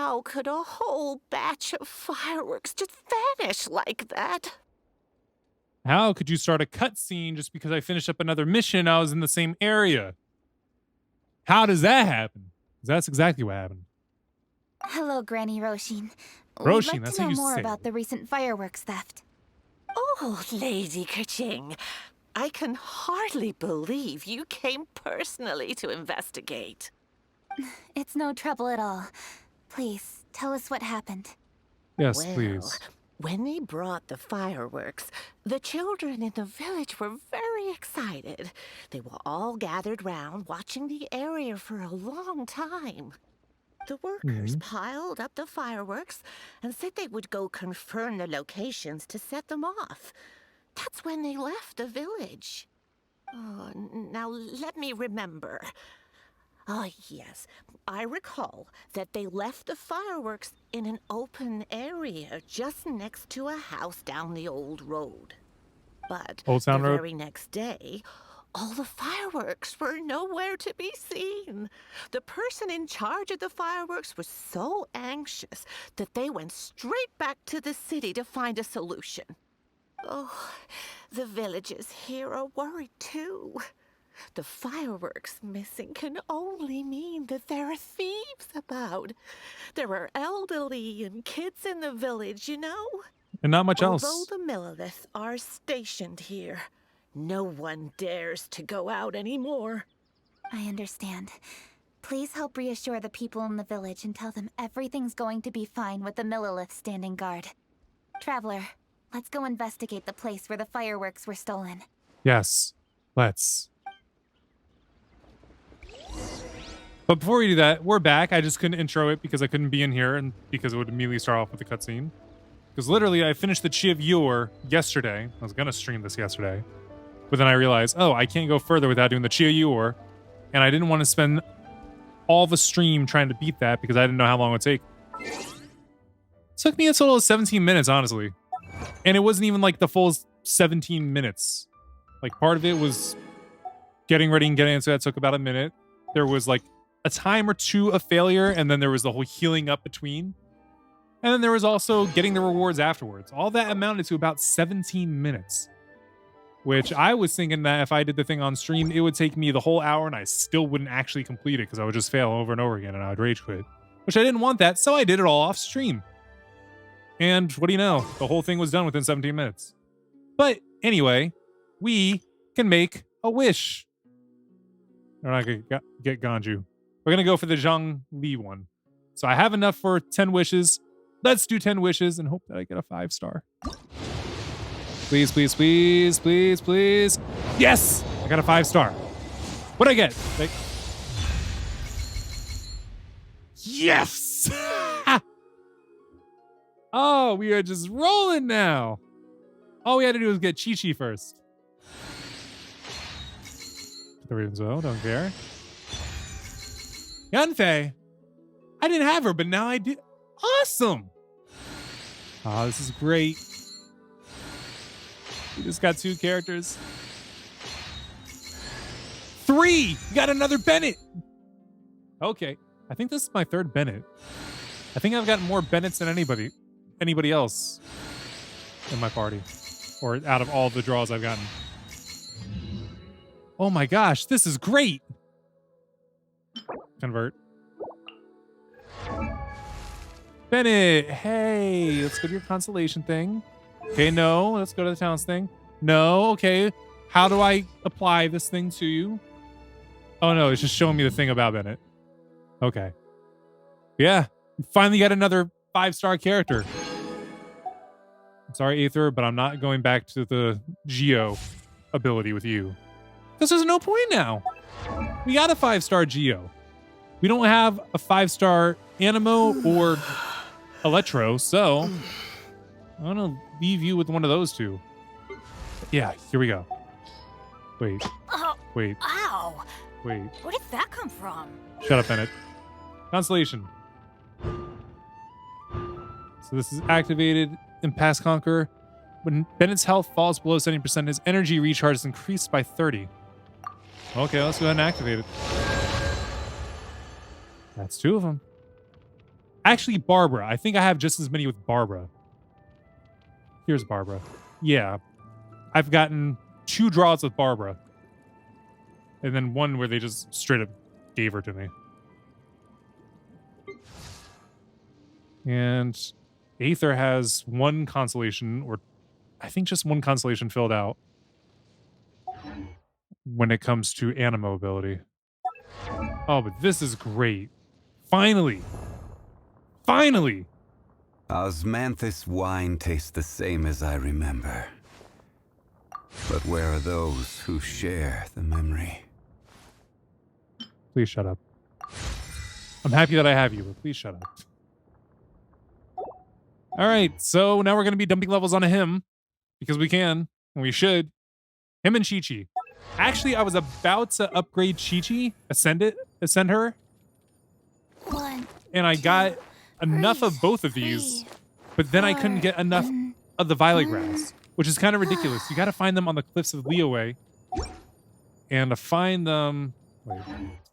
How could a whole batch of fireworks just vanish like that? How could you start a cutscene just because I finished up another mission? I was in the same area. How does that happen? 'Cause that's exactly what happened. Hello, Granny Roshin. We'd Roshin, like that's to how know you more say about it. the recent fireworks theft. Oh, Lady Kerching, I can hardly believe you came personally to investigate. It's no trouble at all. Please, tell us what happened. Yes, Well, please. when they brought the fireworks, the children in the village were very excited. They were all gathered round, watching the area for a long time. The workers piled up the fireworks and said they would go confirm the locations to set them off. That's when they left the village. Oh, now let me remember. Ah, yes. I recall that they left the fireworks in an open area just next to a house down the old road. But Old the Town Road? very next day, all the fireworks were nowhere to be seen. The person in charge of the fireworks was so anxious that they went straight back to the city to find a solution. Oh, the villagers here are worried too. The fireworks missing can only mean that there are thieves about. There are elderly and kids in the village, you know? And not much Although else. the Millilith are stationed here, no one dares to go out anymore. I understand. Please help reassure the people in the village and tell them everything's going to be fine with the Millilith standing guard. Traveler, let's go investigate the place where the fireworks were stolen. Yes, let's. But before we do that, we're back. I just couldn't intro it because I couldn't be in here and because it would immediately start off with the cutscene. Because literally, I finished the Chi of Yore yesterday. I was going to stream this yesterday. But then I realized, oh, I can't go further without doing the Chi of Yore. And I didn't want to spend all the stream trying to beat that because I didn't know how long it would take. It took me a total of 17 minutes, honestly. And it wasn't even like the full 17 minutes. Like, part of it was getting ready and getting into that took about a minute. There was like a time or two of failure, and then there was the whole healing up between. And then there was also getting the rewards afterwards. All that amounted to about 17 minutes. Which I was thinking that if I did the thing on stream, it would take me the whole hour and I still wouldn't actually complete it because I would just fail over and over again and I would rage quit. Which I didn't want that, so I did it all off stream. And what do you know? The whole thing was done within 17 minutes. But anyway, we can make a wish. We're not going to get Ganju. We're going to go for the Zhang Li one. So I have enough for 10 wishes. Let's do 10 wishes and hope that I get a 5-star. Please, please, please, please, please. Yes! I got a 5-star. What'd I get? Yes! Oh, we are just rolling now. All we had to do was get Chi-Chi first. The reasons well, don't care. Yanfei. I didn't have her, but now I do. Awesome. Oh, this is great. We just got 2 characters. 3! You got another Bennett. Okay. I think this is my 3rd Bennett. I think I've gotten more Bennetts than anybody else in my party. Or out of all the draws I've gotten. Oh my gosh, this is great. Convert. Bennett, hey, let's go to your constellation thing. Okay, no, let's go to the towns thing. No, okay. How do I apply this thing to you? Oh no, it's just showing me the thing about Bennett. Okay. Yeah, we finally got another 5-star character. I'm sorry, Aether, but I'm not going back to the Geo ability with you. Because there's no point now. We got a 5-star Geo. We don't have a 5-star Animo or Electro, so I'm going to leave you with one of those 2. Yeah, here we go. Wait. Wait. Ow! Wait. Where did that come from? Shut up, Bennett. Constellation. So this is activated in Pass Conquer. When Bennett's health falls below 70%, his energy recharge is increased by 30. Okay, let's go ahead and activate it. That's 2 of them. Actually, Barbara. I think I have just as many with Barbara. Here's Barbara. Yeah. I've gotten 2 draws with Barbara. And then one where they just straight up gave her to me. And Aether has 1 constellation, or I think just 1 constellation filled out when it comes to animo ability. Oh, but this is great. Finally. Finally. Osmanthus wine tastes the same as I remember. But where are those who share the memory? Please shut up. I'm happy that I have you, but please shut up. All right, so now we're going to be dumping levels onto him because we can, and we should. Him and Chi-Chi. Actually, I was about to upgrade Chi-Chi, ascend her, 1, and I got enough of both of these, but then I couldn't get enough of the violet grass, which is kind of ridiculous. You got to find them on the cliffs of Leeway, and to find them, wait,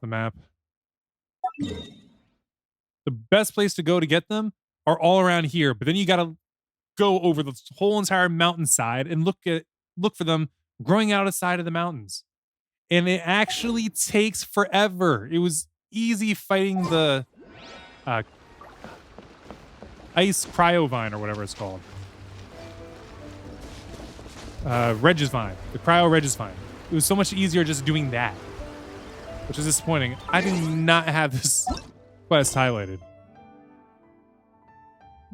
the map. The best place to go to get them are all around here, but then you got to go over the whole entire mountainside and look for them growing out of the side of the mountains. And it actually takes forever. It was easy fighting the ice cryovine or whatever it's called. Regisvine. The cryo Regisvine. It was so much easier just doing that. Which is disappointing. I do not have this quest highlighted.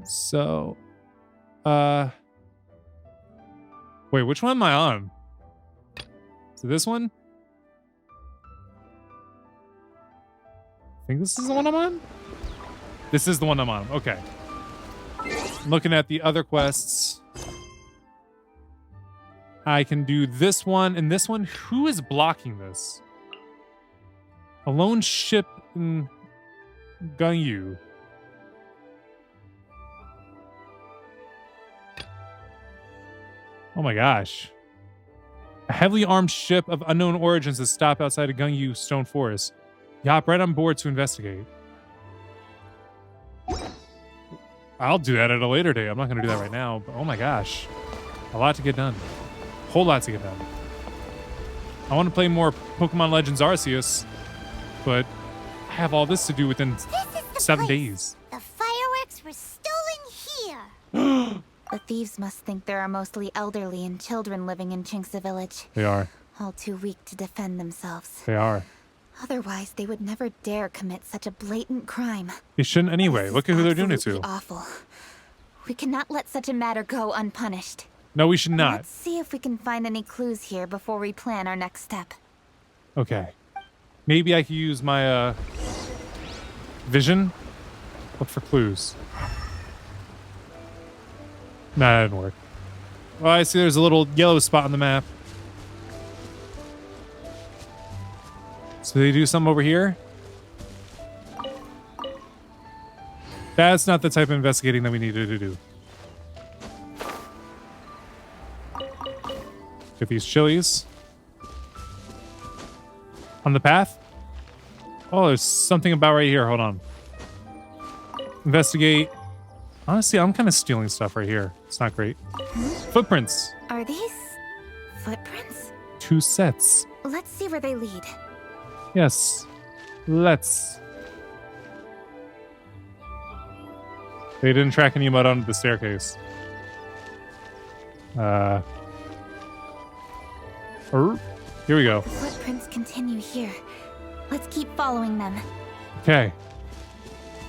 So, wait, which one am I on? Is it this one? I think this is the one I'm on? This is the one I'm on. Okay. Looking at the other quests. I can do this one and this one. Who is blocking this? A lone ship in Gangyu. Oh my gosh. A heavily armed ship of unknown origins has stopped outside of Gangyu Stone Forest. You hop right on board to investigate. I'll do that at a later date. I'm not going to do that right now. But oh my gosh. A lot to get done. Whole lot to get done. I want to play more Pokemon Legends Arceus, but I have all this to do within 7 days. The fireworks were stolen here. The thieves must think there are mostly elderly and children living in Chinxa Village. They are. All too weak to defend themselves. They are. Otherwise, they would never dare commit such a blatant crime. They shouldn't anyway. Look at who they're doing it to. Awful. We cannot let such a matter go unpunished. No, we should not. Let's see if we can find any clues here before we plan our next step. Okay. Maybe I could use my vision. Look for clues. Nah, that didn't work. Oh, I see there's a little yellow spot on the map. So they do some over here? That's not the type of investigating that we needed to do. Get these chilies. On the path? Oh, there's something about right here. Hold on. Investigate. Honestly, I'm kind of stealing stuff right here. It's not great. Footprints. Are these footprints? 2 sets. Let's see where they lead. Yes. Let's. They didn't track any mud onto the staircase. Here we go. The footprints continue here. Let's keep following them. Okay.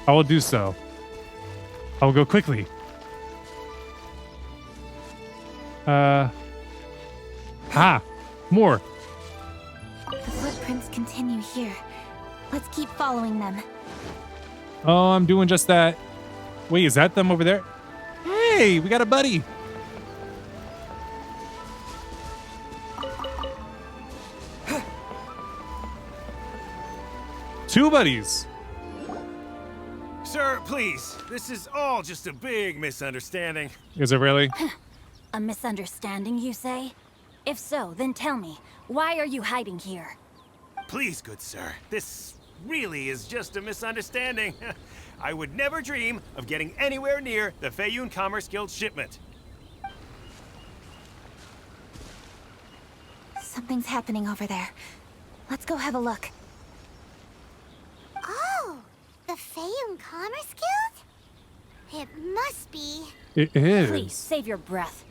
I will do so. I will go quickly. More. The footprints continue here. Let's keep following them. Oh, I'm doing just that. Wait, is that them over there? Hey, we got a buddy. Two buddies. Sir, please. This is all just a big misunderstanding. Is it really? A misunderstanding, you say? If so, then tell me, why are you hiding here? Please, good sir. This really is just a misunderstanding. I would never dream of getting anywhere near the Feiyun Commerce Guild shipment. Something's happening over there. Let's go have a look. Oh, the Feiyun Commerce Guild? It must be. It is. Please, save your breath.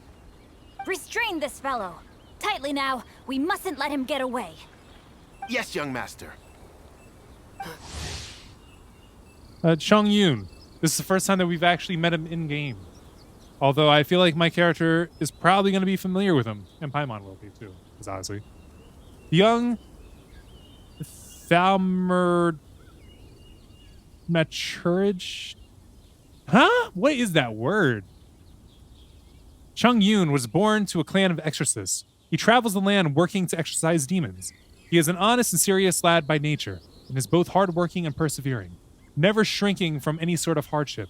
Restrain this fellow. Tightly now. We mustn't let him get away. Yes, young master. Chung Yoon. This is the first time that we've actually met him in game. Although I feel like my character is probably going to be familiar with him, and Paimon will be too, because honestly, young Thalmer Maturage. Huh? What is that word? Chung Yoon was born to a clan of exorcists. He travels the land working to exorcise demons. He is an honest and serious lad by nature, and is both hardworking and persevering, never shrinking from any sort of hardship.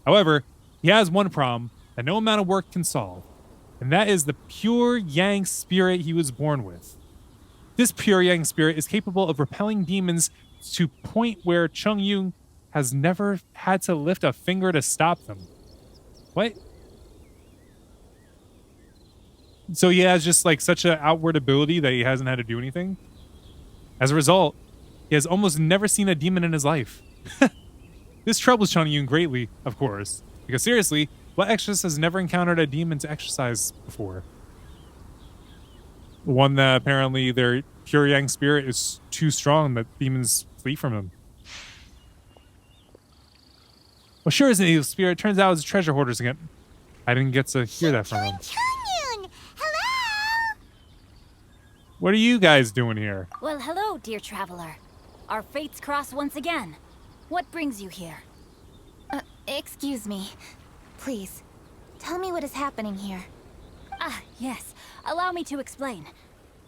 However, he has one problem that no amount of work can solve, and that is the pure Yang spirit he was born with. This pure Yang spirit is capable of repelling demons to point where Chung Yoon has never had to lift a finger to stop them. What? So he has just like such an outward ability that he hasn't had to do anything. As a result, he has almost never seen a demon in his life. This troubles Chung Yoon greatly, of course, because seriously, what exorcist has never encountered a demon to exorcise before? One that apparently their pure Yang spirit is too strong that demons flee from him. Well, sure as an evil spirit, turns out it's treasure hoarders again. I didn't get to hear that from him. Changyun! Hello? What are you guys doing here? Well, hello, dear traveler. Our fates cross once again. What brings you here? Excuse me. Please, tell me what is happening here. Ah, yes. Allow me to explain.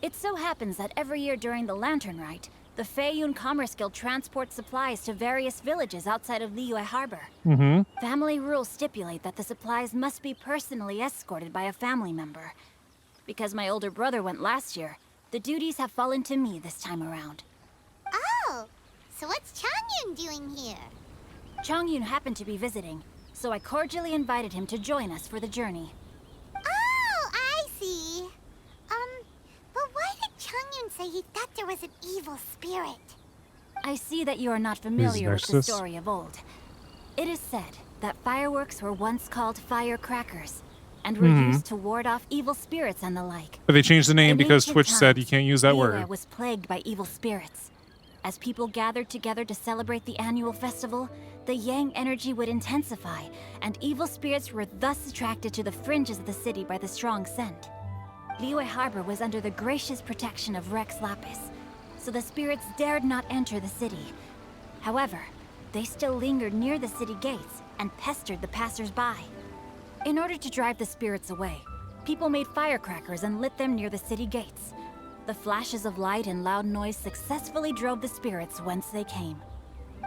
It so happens that every year during the Lantern Rite, the Feiyun Commerce Guild transports supplies to various villages outside of Liyue Harbor. Mm-hmm. Family rules stipulate that the supplies must be personally escorted by a family member. Because my older brother went last year, the duties have fallen to me this time around. Oh, so what's Changyun doing here? Changyun happened to be visiting, so I cordially invited him to join us for the journey. Oh, I see. But why did Changyun say he thought there was an evil spirit? I see that you are not familiar with the Nexus. story of old. It is said that fireworks were once called firecrackers, and were used to ward off evil spirits and the like. But they changed the name In because ancient Twitch said you times, can't use that Liyue word. was plagued by evil spirits. As people gathered together to celebrate the annual festival, the Yang energy would intensify, and evil spirits were thus attracted to the fringes of the city by the strong scent. Liyue Harbor was under the gracious protection of Rex Lapis, so the spirits dared not enter the city. However, they still lingered near the city gates and pestered the passers-by. In order to drive the spirits away, people made firecrackers and lit them near the city gates. The flashes of light and loud noise successfully drove the spirits whence they came.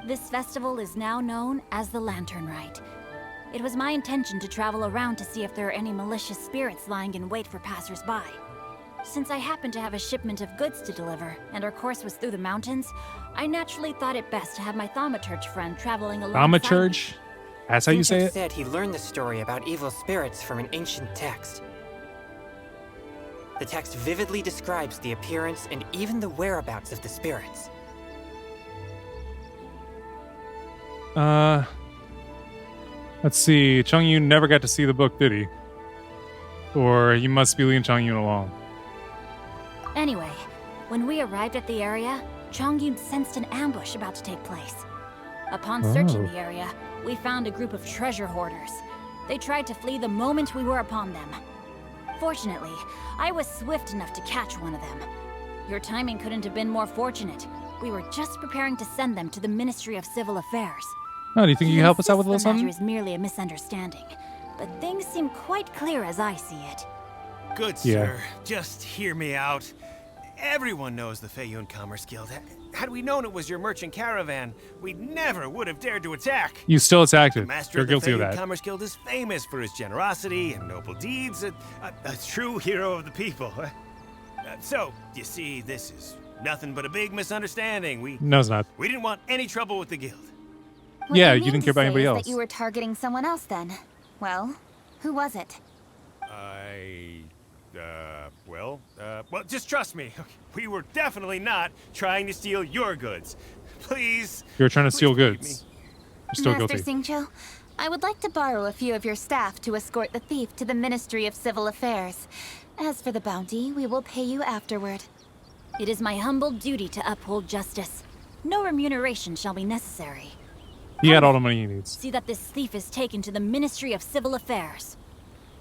This festival is now known as the Lantern Rite. It was my intention to travel around to see if there are any malicious spirits lying in wait for passers-by. Since I happened to have a shipment of goods to deliver, and our course was through the mountains, I naturally thought it best to have my thaumaturge friend traveling alongside me. Thaumaturge? That's how you say it? said he learned the story about evil spirits from an ancient text. The text vividly describes the appearance and even the whereabouts of the spirits. Let's see. Chung Yoon never got to see the book, did he? Or you must be leaving Chung Yoon alone. Anyway, when we arrived at the area, Changyun sensed an ambush about to take place. Upon searching the area, we found a group of treasure hoarders. They tried to flee the moment we were upon them. Fortunately, I was swift enough to catch one of them. Your timing couldn't have been more fortunate. We were just preparing to send them to the Ministry of Civil Affairs. Oh, do you think you can help us out with a little insists the matter something? is merely a misunderstanding, but things seem quite clear as I see it. Good Yeah. sir, just hear me out. Everyone knows the Feiyun Commerce Guild. Had we known it was your merchant caravan, we never would have dared to attack. You still attacked The it. master You're of the guilty of Feiyun that. Commerce Guild is famous for his generosity and noble deeds, a true hero of the people. So, you see, this is Nothing but a big misunderstanding. No, it's not. We didn't want any trouble with the guild. What Yeah, you you mean didn't to care about say anybody is else. that you were targeting someone else then. Well, who was it? Well, just trust me. We were definitely not trying to steal your goods. Please. You were trying to steal please believe goods. me. You're still Master guilty. Xingqiu, I would like to borrow a few of your staff to escort the thief to the Ministry of Civil Affairs. As for the bounty, we will pay you afterward. It is my humble duty to uphold justice. No remuneration shall be necessary. He had all the money he needs. See that this thief is taken to the Ministry of Civil Affairs.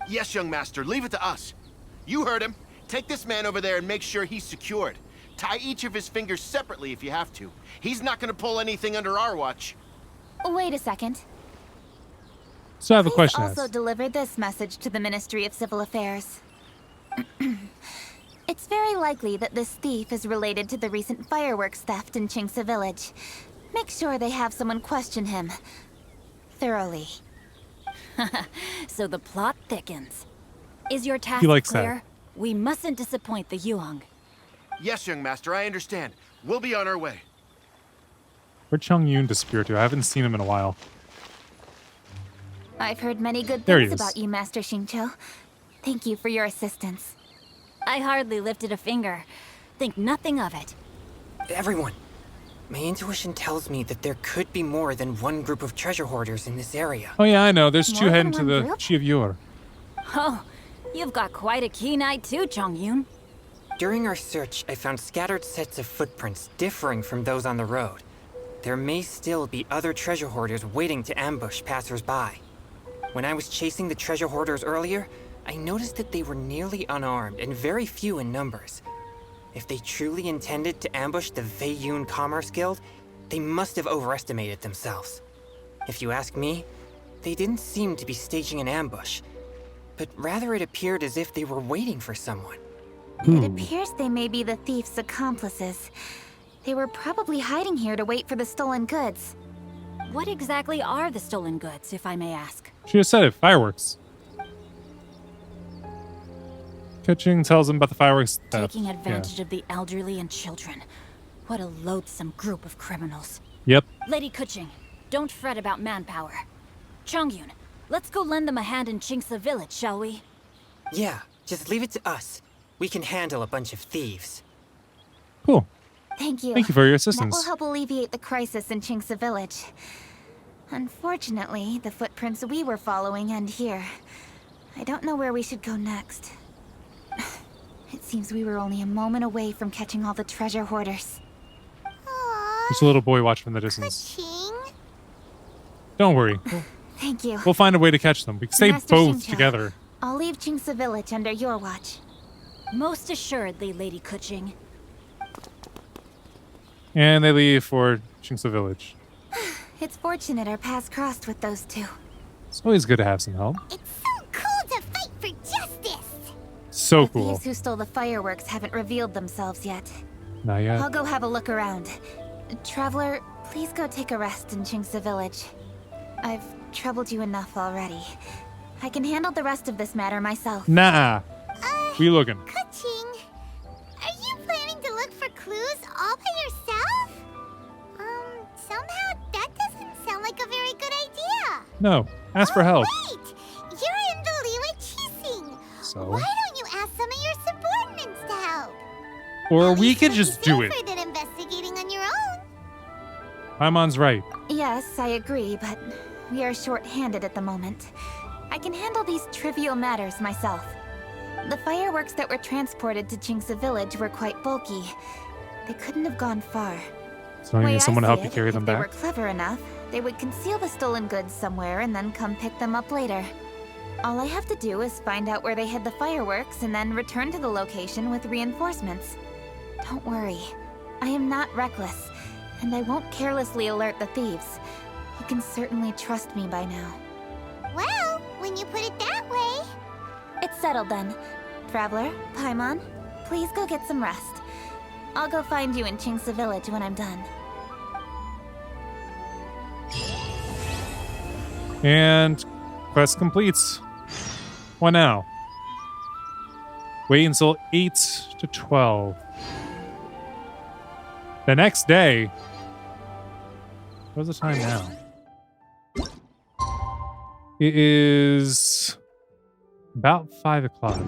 Yes, young master, leave it to us. You heard him. Take this man over there and make sure he's secured. Tie each of his fingers separately if you have to. He's not gonna pull anything under our watch. Wait a second. So I have a Please question. also Asked. deliver this message to the Ministry of Civil Affairs. It's very likely that this thief is related to the recent fireworks theft in Qingce Village. Make sure they have someone question him thoroughly. So the plot thickens. Is your task He likes that. clear? We mustn't disappoint the Yuang. Yes, young master, I understand. We'll be on our way. Where'd Chung Yun disappear to? I haven't seen him in a while. I've heard many good There he things is. about you, Master Xingqiu. Thank you for your assistance. I hardly lifted a finger. Think nothing of it. Everyone, my intuition tells me that there could be more than one group of treasure hoarders in this area. Oh yeah, I know. There's two More heading than to one the group? Chi of Yor. Oh, you've got quite a keen eye too, Chongyun. During our search, I found scattered sets of footprints differing from those on the road. There may still be other treasure hoarders waiting to ambush passers-by. When I was chasing the treasure hoarders earlier, I noticed that they were nearly unarmed and very few in numbers. If they truly intended to ambush the Feiyun Commerce Guild, they must have overestimated themselves. If you ask me, they didn't seem to be staging an ambush, but rather it appeared as if they were waiting for someone. It appears they may be the thief's accomplices. They were probably hiding here to wait for the stolen goods. What exactly are the stolen goods, if I may ask? She just said it. Fireworks. Keqing tells him about the fireworks theft. Taking advantage of the elderly and children. What a loathsome group of criminals. Yep. Lady Keqing, don't fret about manpower. Chongyun, let's go lend them a hand in Qingce Village, shall we? Yeah, just leave it to us. We can handle a bunch of thieves. Cool. Thank you. Thank you for your That assistance. will help alleviate the crisis in Qingce Village. Unfortunately, the footprints we were following end here. I don't know where we should go next. It seems we were only a moment away from catching all the treasure hoarders. Aww, There's a little boy watching from the distance. Ching. Don't worry. Thank you. We'll find a way to catch them. We can stay Master both Xingqiu, together. I'll leave Qingce Village under your watch. Most assuredly, Lady Keqing. And they leave for Qingce Village. It's fortunate our paths crossed with those two. It's always good to have some help. It's so cool to fight for justice. So The cool. thieves who stole the fireworks haven't revealed themselves yet. Not yet. I'll go have a look around. Traveler, please go take a rest in Qingce Village. I've troubled you enough already. I can handle the rest of this matter myself. Nah. We looking. Ka-ching, are you planning to look for clues all by yourself? Somehow that doesn't sound like a very good idea. No. Ask for help. Wait, you're in the Liwa Qixing. So? Why don't you ask some of your subordinates to help? Or At we least could it'll just be do it. safer than investigating on your own. Paimon's right. Yes, I agree, but we are short-handed at the moment. I can handle these trivial matters myself. The fireworks that were transported to Qingce Village were quite bulky. They couldn't have gone far. So you Way need someone to I help see you it, carry if them they were back. clever enough, they would conceal the stolen goods somewhere and then come pick them up later. All I have to do is find out where they hid the fireworks and then return to the location with reinforcements. Don't worry. I am not reckless, and I won't carelessly alert the thieves. You can certainly trust me by now. Well, when you put it that way. It's settled then. Traveler, Paimon, please go get some rest. I'll go find you in Qingce Village when I'm done. And quest completes. What now? Wait until 8 to 12. The next day. What's the time now? It is about 5 o'clock.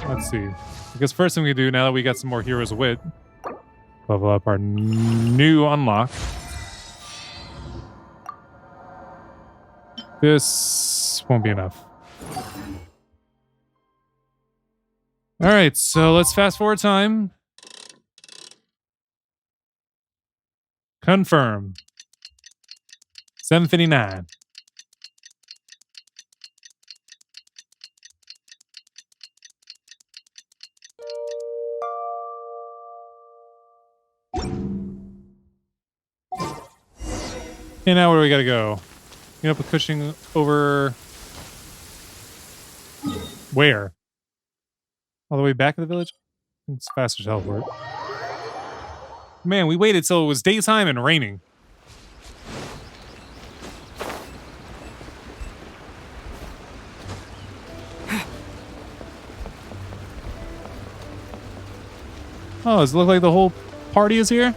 Let's see. I guess first thing we do now that we got some more Heroes of Wit, level up our new unlock. This won't be enough. All right, so let's fast forward time. Confirm. 7:59. And now where do we gotta go? You know, put Cushing over where? All the way back to the village? It's faster to teleport. Man, we waited till it was daytime and raining. Oh, does it look like the whole party is here?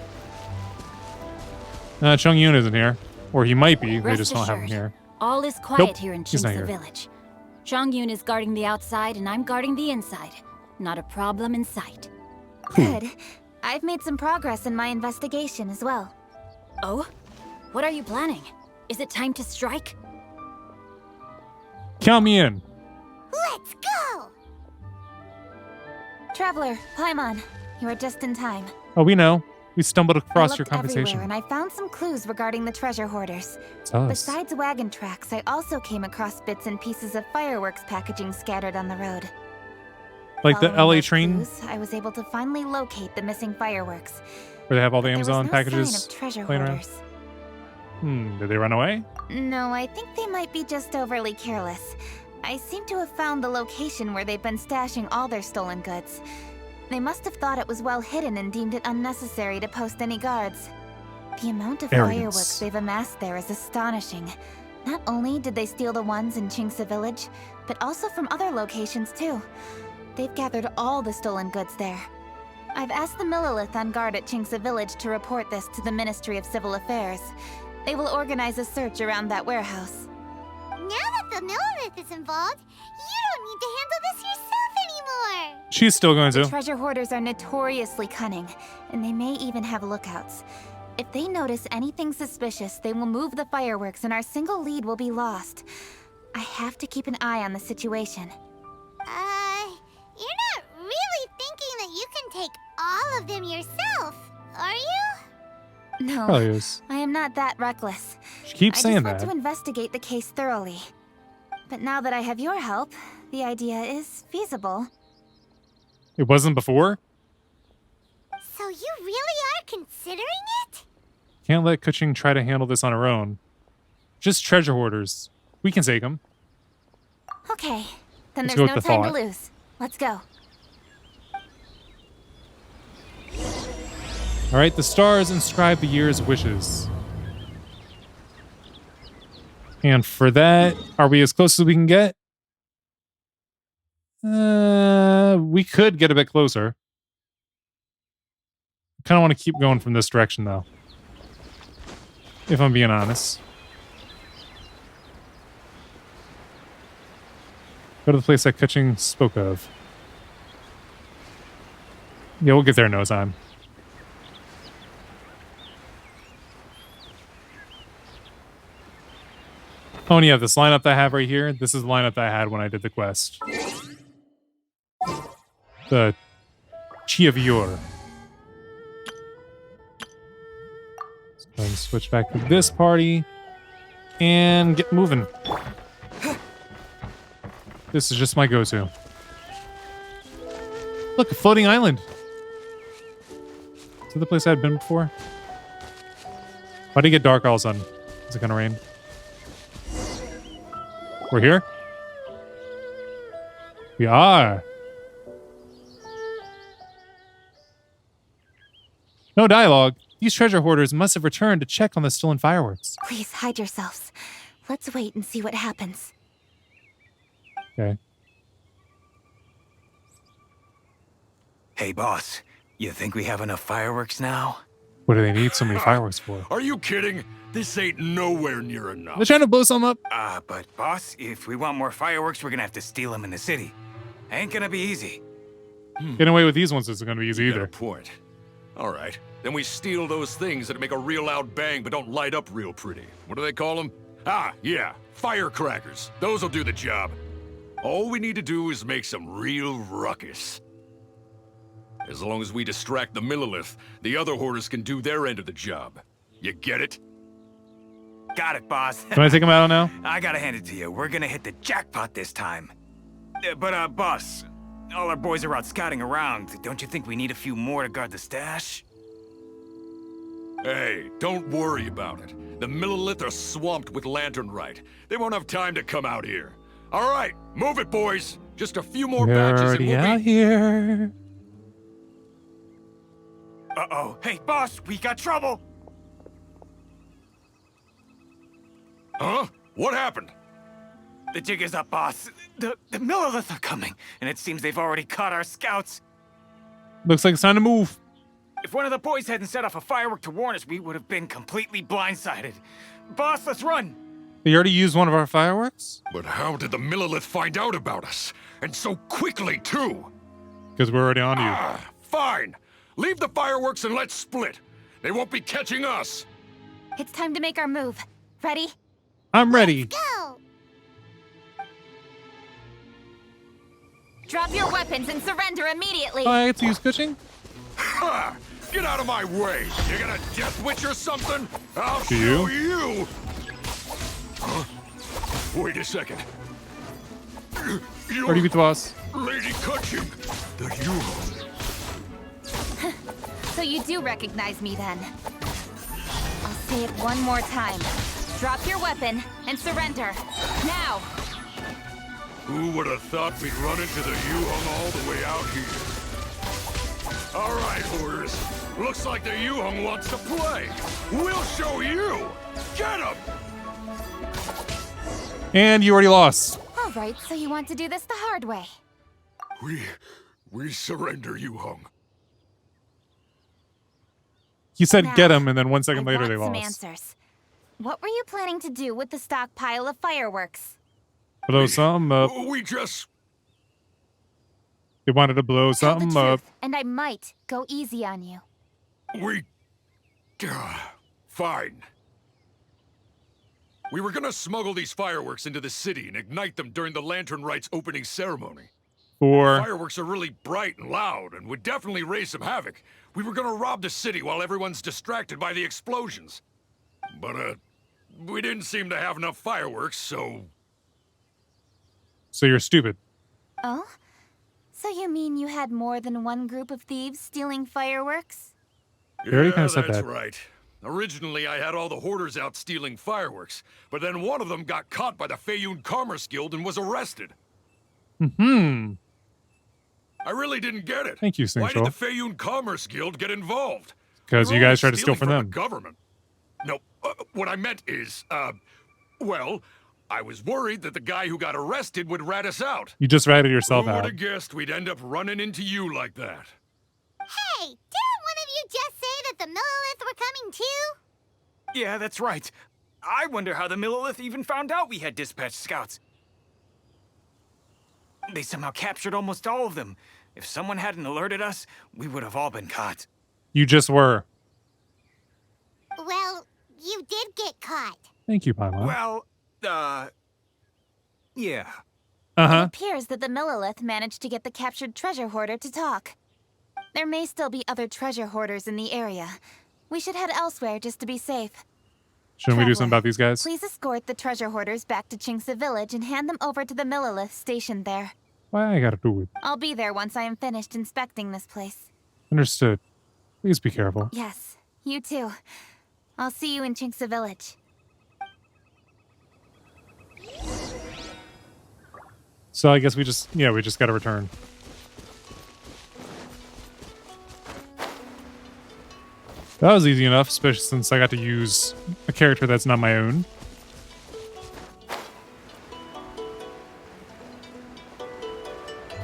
Chung Yun isn't here. Or he might be, they just don't have him here. All is quiet here in he's not Qingce here. village. Chong Yun is guarding the outside and I'm guarding the inside. Not a problem in sight. Good. I've made some progress in my investigation as well. Oh? What are you planning? Is it time to strike? Count me in. Let's go! Traveler, Paimon, you are just in time. Oh, we know. We stumbled across I your looked conversation. everywhere and I found some clues regarding the treasure hoarders. Tell us. Besides wagon tracks, I also came across bits and pieces of fireworks packaging scattered on the road. Like the Following LA those train, clues, I was able to finally locate the missing fireworks. where they have all the But there was Amazon no packages sign of treasure laying around. hoarders. Did they run away? No, I think they might be just overly careless. I seem to have found the location where they've been stashing all their stolen goods. They must have thought it was well hidden and deemed it unnecessary to post any guards. The amount of Arrogance. fireworks they've amassed there is astonishing. Not only did they steal the ones in Qingce village, but also from other locations too. They've gathered all the stolen goods there. I've asked the Millilith on guard at Qingce village to report this to the Ministry of Civil Affairs. They will organize a search around that warehouse. Now that the Millilith is involved, you don't need to handle this yourself anymore! She's still going to. Treasure hoarders are notoriously cunning, and they may even have lookouts. If they notice anything suspicious, they will move the fireworks and our single lead will be lost. I have to keep an eye on the situation. You're not really thinking that you can take all of them yourself, are you? No, Probably is. I am not that reckless. She keeps I saying just that. want to investigate the case thoroughly. But now that I have your help, the idea is feasible. It wasn't before? So you really are considering it? Can't let Kuching try to handle this on her own. Just treasure hoarders. We can take them. Okay, then Let's there's go no with the time thought. to lose. Let's go. All right, the stars inscribe the year's wishes. And for that, are we as close as we can get? We could get a bit closer. Kind of want to keep going from this direction, though. If I'm being honest. Go to the place that Kuching spoke of. Yeah, we'll get there in no time. Oh, and yeah, this lineup that I have right here, this is the lineup that I had when I did the quest. The Chi of Yor. Let's go and switch back to this party and get moving. This is just my go-to. Look, a floating island. Is that the place I'd been before? Why did it get dark all of a sudden? Is it gonna rain? We're here? We are. No dialogue. These treasure hoarders must have returned to check on the stolen fireworks. Please hide yourselves. Let's wait and see what happens. Okay. Hey, boss. You think we have enough fireworks now? What do they need so many fireworks for? Are you kidding? This ain't nowhere near enough. They're trying to blow some up. But boss, if we want more fireworks, we're gonna have to steal them in the city. Ain't gonna be easy. Getting away with these ones isn't going to be easy You got a either. point. All right. Then we steal those things that make a real loud bang but don't light up real pretty. What do they call them? Ah, yeah. Firecrackers. Those'll do the job. All we need to do is make some real ruckus. As long as we distract the Millilith, the other hoarders can do their end of the job. You get it? Got it, boss. Can I take them out now? I gotta hand it to you. We're gonna hit the jackpot this time. But boss, all our boys are out scouting around. Don't you think we need a few more to guard the stash? Hey, don't worry about it. The Millilith are swamped with lantern Rite. They won't have time to come out here. All right, move it, boys. Just a few more They're batches and already we'll out be... here. Uh-oh. Hey, boss, we got trouble. Huh? What happened? The jig is up, boss. The Millilith are coming, and it seems they've already caught our scouts. Looks like it's time to move. If one of the boys hadn't set off a firework to warn us, we would have been completely blindsided. Boss, let's run! They already used one of our fireworks? But how did the Millilith find out about us? And so quickly, too? Because we're already on you. Fine. Leave the fireworks and let's split. They won't be catching us. It's time to make our move. Ready? I'm ready. Go! Drop your weapons and surrender immediately. Oh, I get to use fishing? Ha! Get out of my way! You got a death witch or something? I'll Do show you? you! Huh? Wait a second. Already beat the boss. Lady Cutchin, the Yuho. So you do recognize me then. I'll say it one more time. Drop your weapon and surrender. Now! Who would have thought we'd run into the Yuhong all the way out here? All right, hoarders. Looks like the Yuhong wants to play. We'll show you. Get him! And you already lost. All right, so you want to do this the hard way. We surrender, Yuhong. He said Now, get him, and then 1 second I later want they some lost. answers. What were you planning to do with the stockpile of fireworks? Blow something up. We just... They wanted to blow Tell the something up. truth, and I might go easy on you. We... Fine. We were gonna smuggle these fireworks into the city and ignite them during the Lantern Rite's opening ceremony. Or Fireworks are really bright and loud and would definitely raise some havoc. We were gonna rob the city while everyone's distracted by the explosions. But, we didn't seem to have enough fireworks, so... so you're stupid. Oh? So you mean you had more than one group of thieves stealing fireworks? You already kinda said that's that. right. Originally, I had all the hoarders out stealing fireworks, but then one of them got caught by the Feiyun Commerce Guild and was arrested. Hmm. I really didn't get it. Thank you, Why did Singshol. the Feiyun Commerce Guild get involved? Because We're you guys only tried to steal stealing from them. the government. No, what I meant is, well, I was worried that the guy who got arrested would rat us out. You just ratted yourself Who would out. have guessed we'd end up running into you like that? Hey, didn't one of you just say that the Millilith were coming too? Yeah, that's right. I wonder how the Millilith even found out we had dispatched scouts. They somehow captured almost all of them. If someone hadn't alerted us, we would have all been caught. You just were. Well, you did get caught. Thank you, Paimon. Well, yeah. It Uh-huh. appears that the Millilith managed to get the captured treasure hoarder to talk. There may still be other treasure hoarders in the area. We should head elsewhere just to be safe. Shouldn't we do something Traveler, about these guys? Please escort the treasure hoarders back to Chinksa village and hand them over to the Millilith stationed there. Why I gotta do it? I'll be there once I am finished inspecting this place. Understood. Please be careful. Yes, you too. I'll see you in Chinksa village. So I guess we just gotta return. That was easy enough, especially since I got to use a character that's not my own.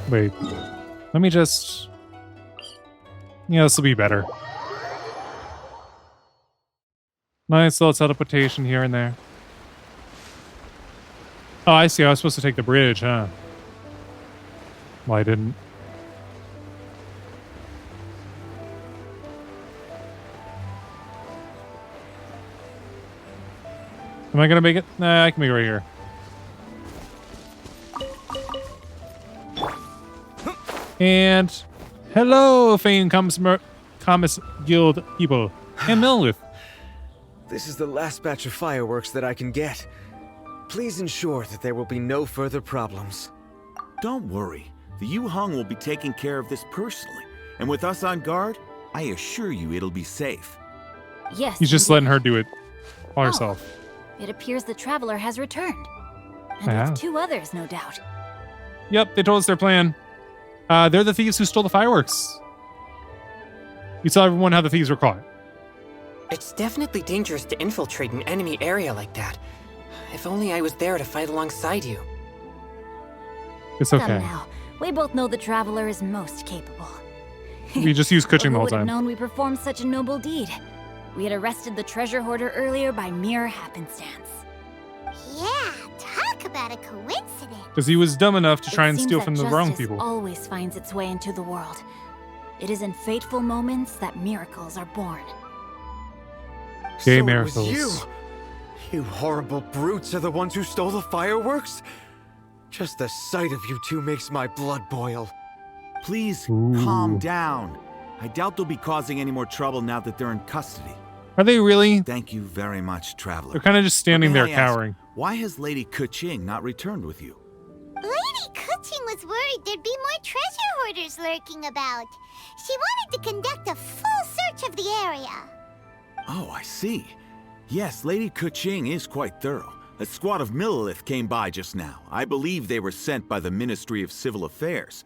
Wait. Let me just... Yeah, this will be better. Nice little teleportation here and there. Oh, I see. I was supposed to take the bridge, huh? Well, I didn't. Am I gonna make it? Nah, I can make it right here. And hello, Fane Commerce Guild people. And Millith. This is the last batch of fireworks that I can get. Please ensure that there will be no further problems. Don't worry. The Yu Hong will be taking care of this personally. And with us on guard, I assure you it'll be safe. Yes. He's just letting her do it all herself. It appears the Traveler has returned. And Yeah. with 2 others, no doubt. Yep, they told us their plan. They're the thieves who stole the fireworks. You tell everyone how the thieves were caught. It's definitely dangerous to infiltrate an enemy area like that. If only I was there to fight alongside you. It's Come okay. now. We both know the Traveler is most capable. We just use Kuching the Who whole would have time. known we performed such a noble deed? We had arrested the treasure hoarder earlier by mere happenstance. Yeah, talk about a coincidence. Because he was dumb enough to It try and seems steal that from the wrong justice people. always finds its way into the world. It is in fateful moments that miracles are born. Gay So miracles. it was you! You horrible brutes are the ones who stole the fireworks? Just the sight of you two makes my blood boil. Please Ooh. calm down. I doubt they'll be causing any more trouble now that they're in custody. Are they really? Thank you very much, Traveler. They're kind of just standing But there may I ask, cowering. Why has Lady Kuching not returned with you? Lady Kuching was worried there'd be more treasure hoarders lurking about. She wanted to conduct a full search of the area. Oh, I see. Yes, Lady Kuching is quite thorough. A squad of Millilith came by just now. I believe they were sent by the Ministry of Civil Affairs.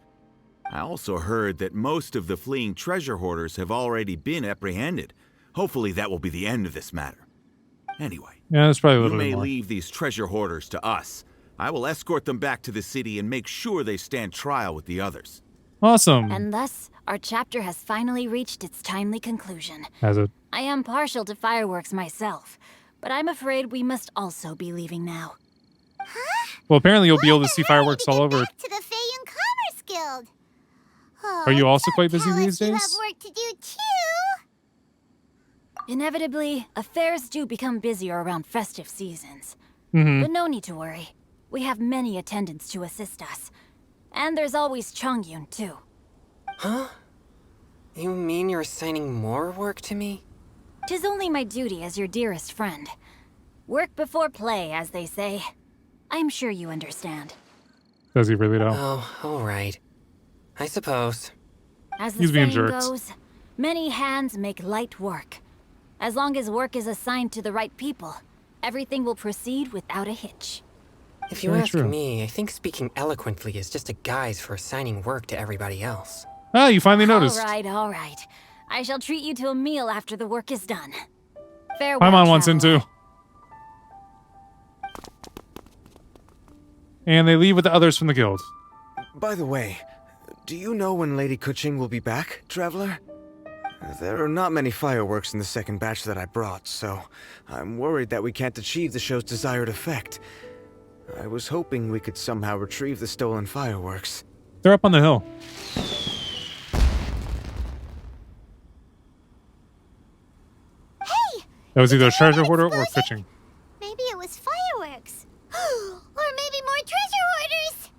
I also heard that most of the fleeing treasure hoarders have already been apprehended. Hopefully that will be the end of this matter. Anyway, Yeah, that's probably a you little may bit more. leave these treasure hoarders to us. I will escort them back to the city and make sure they stand trial with the others. Awesome. And thus, our chapter has finally reached its timely conclusion. Has it? I am partial to fireworks myself, but I'm afraid we must also be leaving now. Well, apparently you'll be able to see fireworks all over. Back to the Feiyun Commerce Guild. Oh, Are you also don't quite busy tell these us you days? have work to do too. Inevitably, affairs do become busier around festive seasons. Mm-hmm. But no need to worry. We have many attendants to assist us. And there's always Chongyun, too. Huh? You mean you're assigning more work to me? 'Tis only my duty as your dearest friend. Work before play, as they say. I'm sure you understand. Does he really though? Oh, alright. I suppose. As the He's being saying jerks. goes, many hands make light work. As long as work is assigned to the right people, everything will proceed without a hitch. If you Very ask true. me, I think speaking eloquently is just a guise for assigning work to everybody else. Ah, you finally noticed. All right. I shall treat you to a meal after the work is done. Farewell, Paimon wants in traveler. too. And they leave with the others from the guild. By the way, do you know when Lady Kuching will be back, Traveler? There are not many fireworks in the second batch that I brought, so I'm worried that we can't achieve the show's desired effect. I was hoping we could somehow retrieve the stolen fireworks. They're up on the hill. Hey! That was either a Did you hear treasure that hoarder or explosion? fishing. Maybe it was fireworks. Or maybe more treasure hoarders.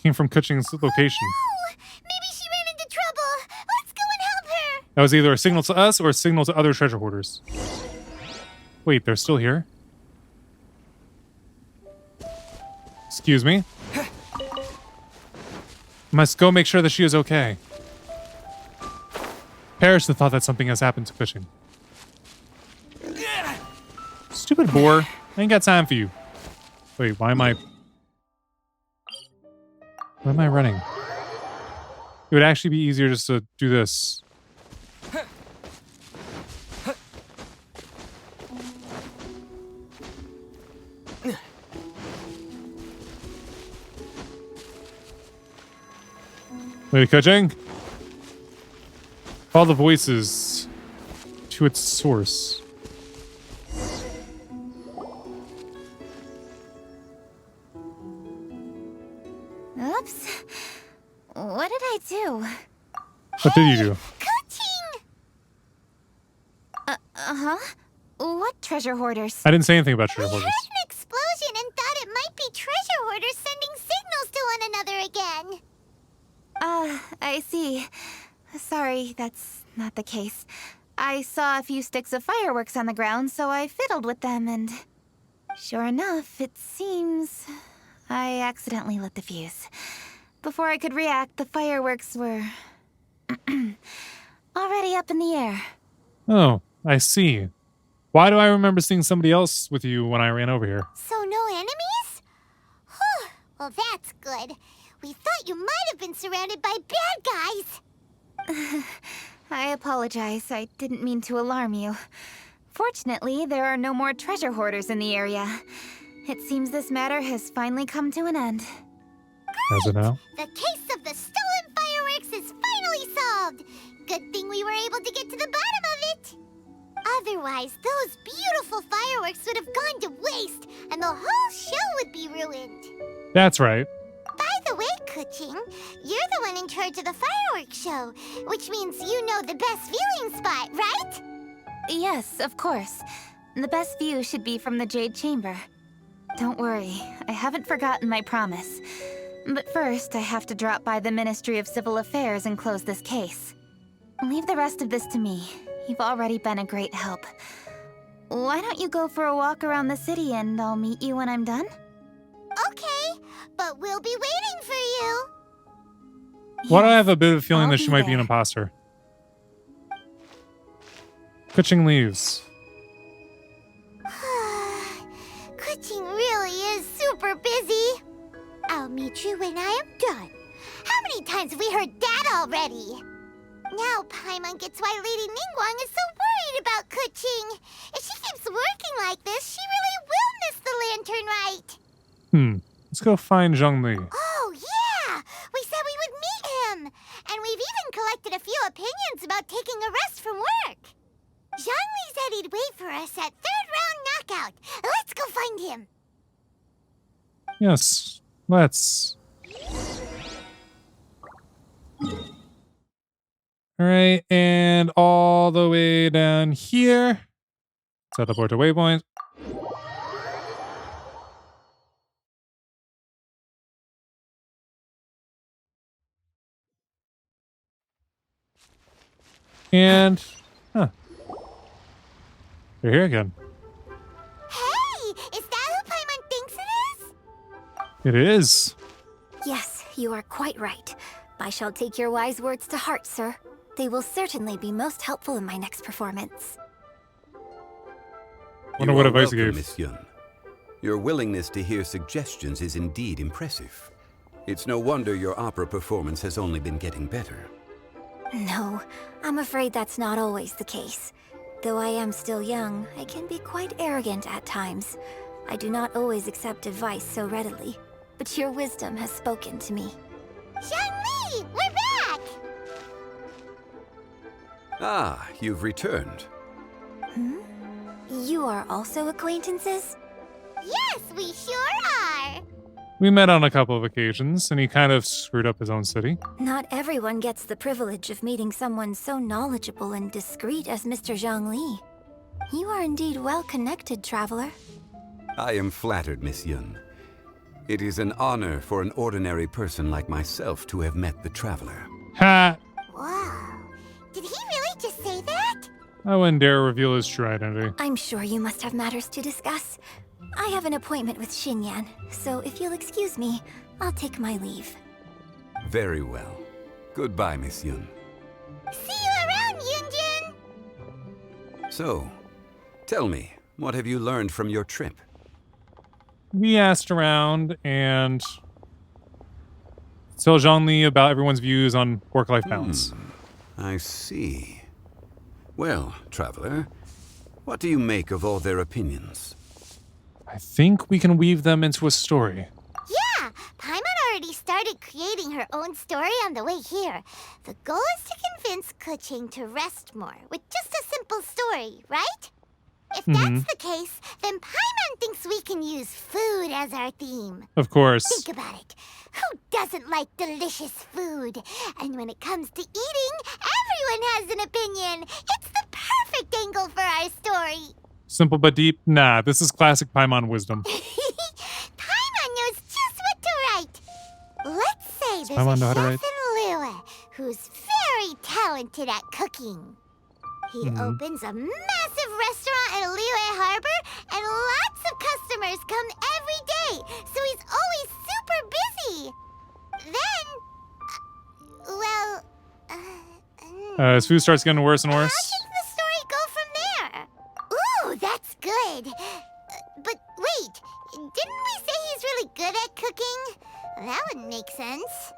Came from Kuching's location. Oh, maybe she ran into trouble. Let's go and help her. That was either a signal to us or a signal to other treasure hoarders. Wait, they're still here? Excuse me? Must go make sure that she is okay. Perish the thought that something has happened to Kuching. Stupid boar. I ain't got time for you. Wait, why am I running? It would actually be easier just to do this. Lady Kuching? Follow the voices to its source. Oops. What did I do? What did you do? Kuching! Uh-huh. What treasure hoarders? I didn't say anything about treasure We heard hoarders. an explosion and thought it might be treasure hoarders sending signals to one another again. I see. Sorry, that's not the case. I saw a few sticks of fireworks on the ground, so I fiddled with them, and sure enough, it seems I accidentally lit the fuse. Before I could react, the fireworks were already up in the air. Oh, I see. Why do I remember seeing somebody else with you when I ran over here? So no enemies? Whew. Well, that's good. We thought you might have been surrounded by bad guys. I apologize. I didn't mean to alarm you. Fortunately, there are no more treasure hoarders in the area. It seems this matter has finally come to an end. As of now? The case of the stolen fireworks is finally solved. Good thing we were able to get to the bottom of it. Otherwise, those beautiful fireworks would have gone to waste, and the whole show would be ruined. That's right. By the way, Kuching, you're the one in charge of the fireworks show, which means you know the best viewing spot, right? Yes, of course. The best view should be from the Jade Chamber. Don't worry, I haven't forgotten my promise. But first, I have to drop by the Ministry of Civil Affairs and close this case. Leave the rest of this to me. You've already been a great help. Why don't you go for a walk around the city and I'll meet you when I'm done? Okay, but we'll be waiting for you. Why do I have a bit of a feeling I'll that she be might be an there. imposter? Kuching leaves. Kuching really is super busy. I'll meet you when I am done. How many times have we heard that already? Now Paimon gets why Lady Ningguang is so worried about Kuching. If she keeps working like this, she really will miss the lantern rite. Let's go find Zhongli. Oh, yeah! We said we would meet him! And we've even collected a few opinions about taking a rest from work. Zhongli said he'd wait for us at third round knockout. Let's go find him. Yes, let's. All right, and all the way down here. Teleport to waypoint. And, they're here again. Hey, is that who Paimon thinks it is? It is. Yes, you are quite right. I shall take your wise words to heart, sir. They will certainly be most helpful in my next performance. Wonder what advice you gave. Miss Yun. Your willingness to hear suggestions is indeed impressive. It's no wonder your opera performance has only been getting better. No, I'm afraid that's not always the case. Though I am still young, I can be quite arrogant at times. I do not always accept advice so readily, but your wisdom has spoken to me. Zhongli, we're back! Ah, you've returned. You are also acquaintances? Yes, we sure are! We met on a couple of occasions, and he kind of screwed up his own city. Not everyone gets the privilege of meeting someone so knowledgeable and discreet as Mr. Zhongli. You are indeed well connected, traveler. I am flattered, Miss Yun. It is an honor for an ordinary person like myself to have met the traveler. Ha! Wow, did he really just say that? I wouldn't dare reveal his true identity. I'm sure you must have matters to discuss. I have an appointment with Xinyan, so if you'll excuse me, I'll take my leave. Very well. Goodbye, Miss Yun. See you around, Yunjin! So, tell me, what have you learned from your trip? We asked around and tell Zhongli about everyone's views on work-life balance. I see. Well, traveler, what do you make of all their opinions? I think we can weave them into a story. Yeah, Paimon already started started creating her own story on the way here. The goal is to convince Kuching to rest more with just a simple story, right? If that's the case, then Paimon thinks we can use food as our theme. Of course. Think about it. Who doesn't like delicious food? And when it comes to eating, everyone has an opinion. It's the perfect angle for our story. Simple but deep? Nah, this is classic Paimon wisdom. Paimon knows just what to write. Let's say there's Paimon a know how to chef write? in Liyue who's very talented at cooking. He opens a massive restaurant in Liyue Harbor, and lots of customers come every day, so he's always super busy. Then, His food starts getting worse and worse. how should the story go from there? Ooh, that's good. But wait, didn't we say he's really good at cooking? That wouldn't make sense.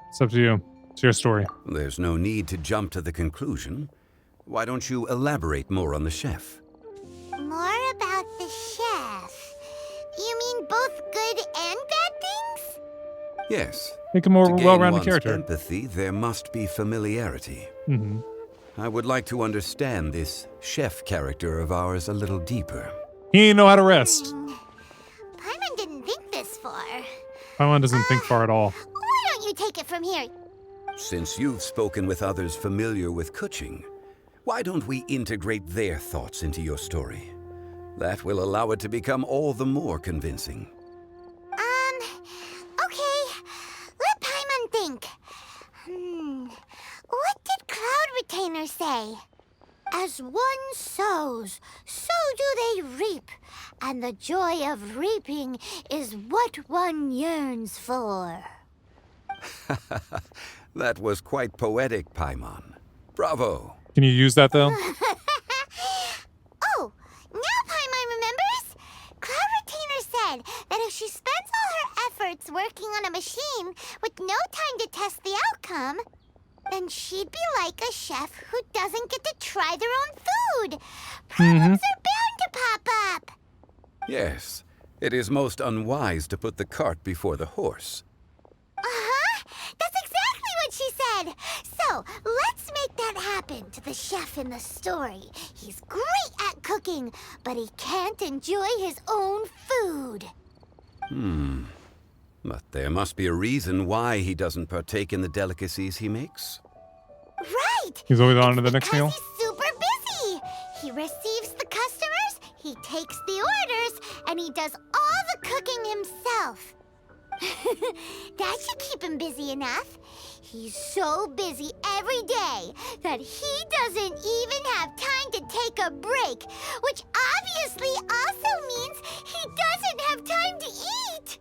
It's up to you. It's your story. There's no need to jump to the conclusion. Why don't you elaborate more on the chef? More about the chef. You mean both good and bad things? Yes. Make a more To gain well-rounded one's character. empathy, there must be familiarity. I would like to understand this chef character of ours a little deeper. He ain't know how to rest. Paimon didn't think this far. Paimon doesn't think far at all. Why don't you take it from here? Since you've spoken with others familiar with Kuching, why don't we integrate their thoughts into your story? That will allow it to become all the more convincing. Okay. Let Paimon think. What did Cloud Retainer say? As one sows, so do they reap. And the joy of reaping is what one yearns for. That was quite poetic, Paimon. Bravo. Can you use that, though? Oh, now Paimon remembers. Cloud Retainer said that if she spends all her efforts working on a machine with no time to test the outcome, then she'd be like a chef who doesn't get to try their own food. Problems are bound to pop up. Yes, it is most unwise to put the cart before the horse. That's exactly what she said. So, let's make that happen to the chef in the story. He's great at cooking, but he can't enjoy his own food. But there must be a reason why he doesn't partake in the delicacies he makes. Right! He's always on to the next meal. He's super busy. He receives the customers, he takes the orders, and he does all the cooking himself. That should keep him busy enough. He's so busy every day that he doesn't even have time to take a break, which obviously also means he doesn't have time to eat.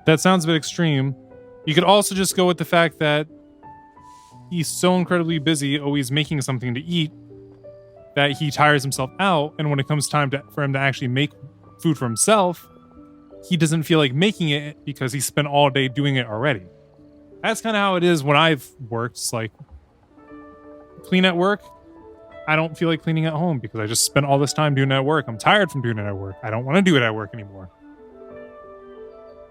That sounds a bit extreme. You could also just go with the fact that he's so incredibly busy always making something to eat that he tires himself out, and when it comes time for him to actually make food for himself, he doesn't feel like making it because he spent all day doing it already. That's kind of how it is when I've worked. It's like, clean at work, I don't feel like cleaning at home because I just spent all this time doing it at work. I'm tired from doing it at work. I don't want to do it at work anymore.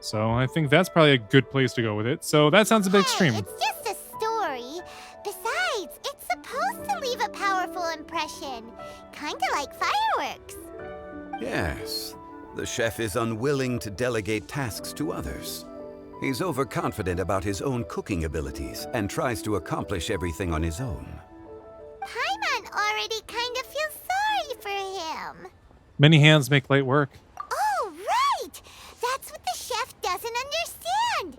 So I think that's probably a good place to go with it. So that sounds a bit extreme. It's just a story. Besides, it's supposed to leave a powerful impression. Kinda like fireworks. Yes, the chef is unwilling to delegate tasks to others. He's overconfident about his own cooking abilities and tries to accomplish everything on his own. Paimon already kind of feels sorry for him. Many hands make light work. Oh, right! That's what the chef doesn't understand.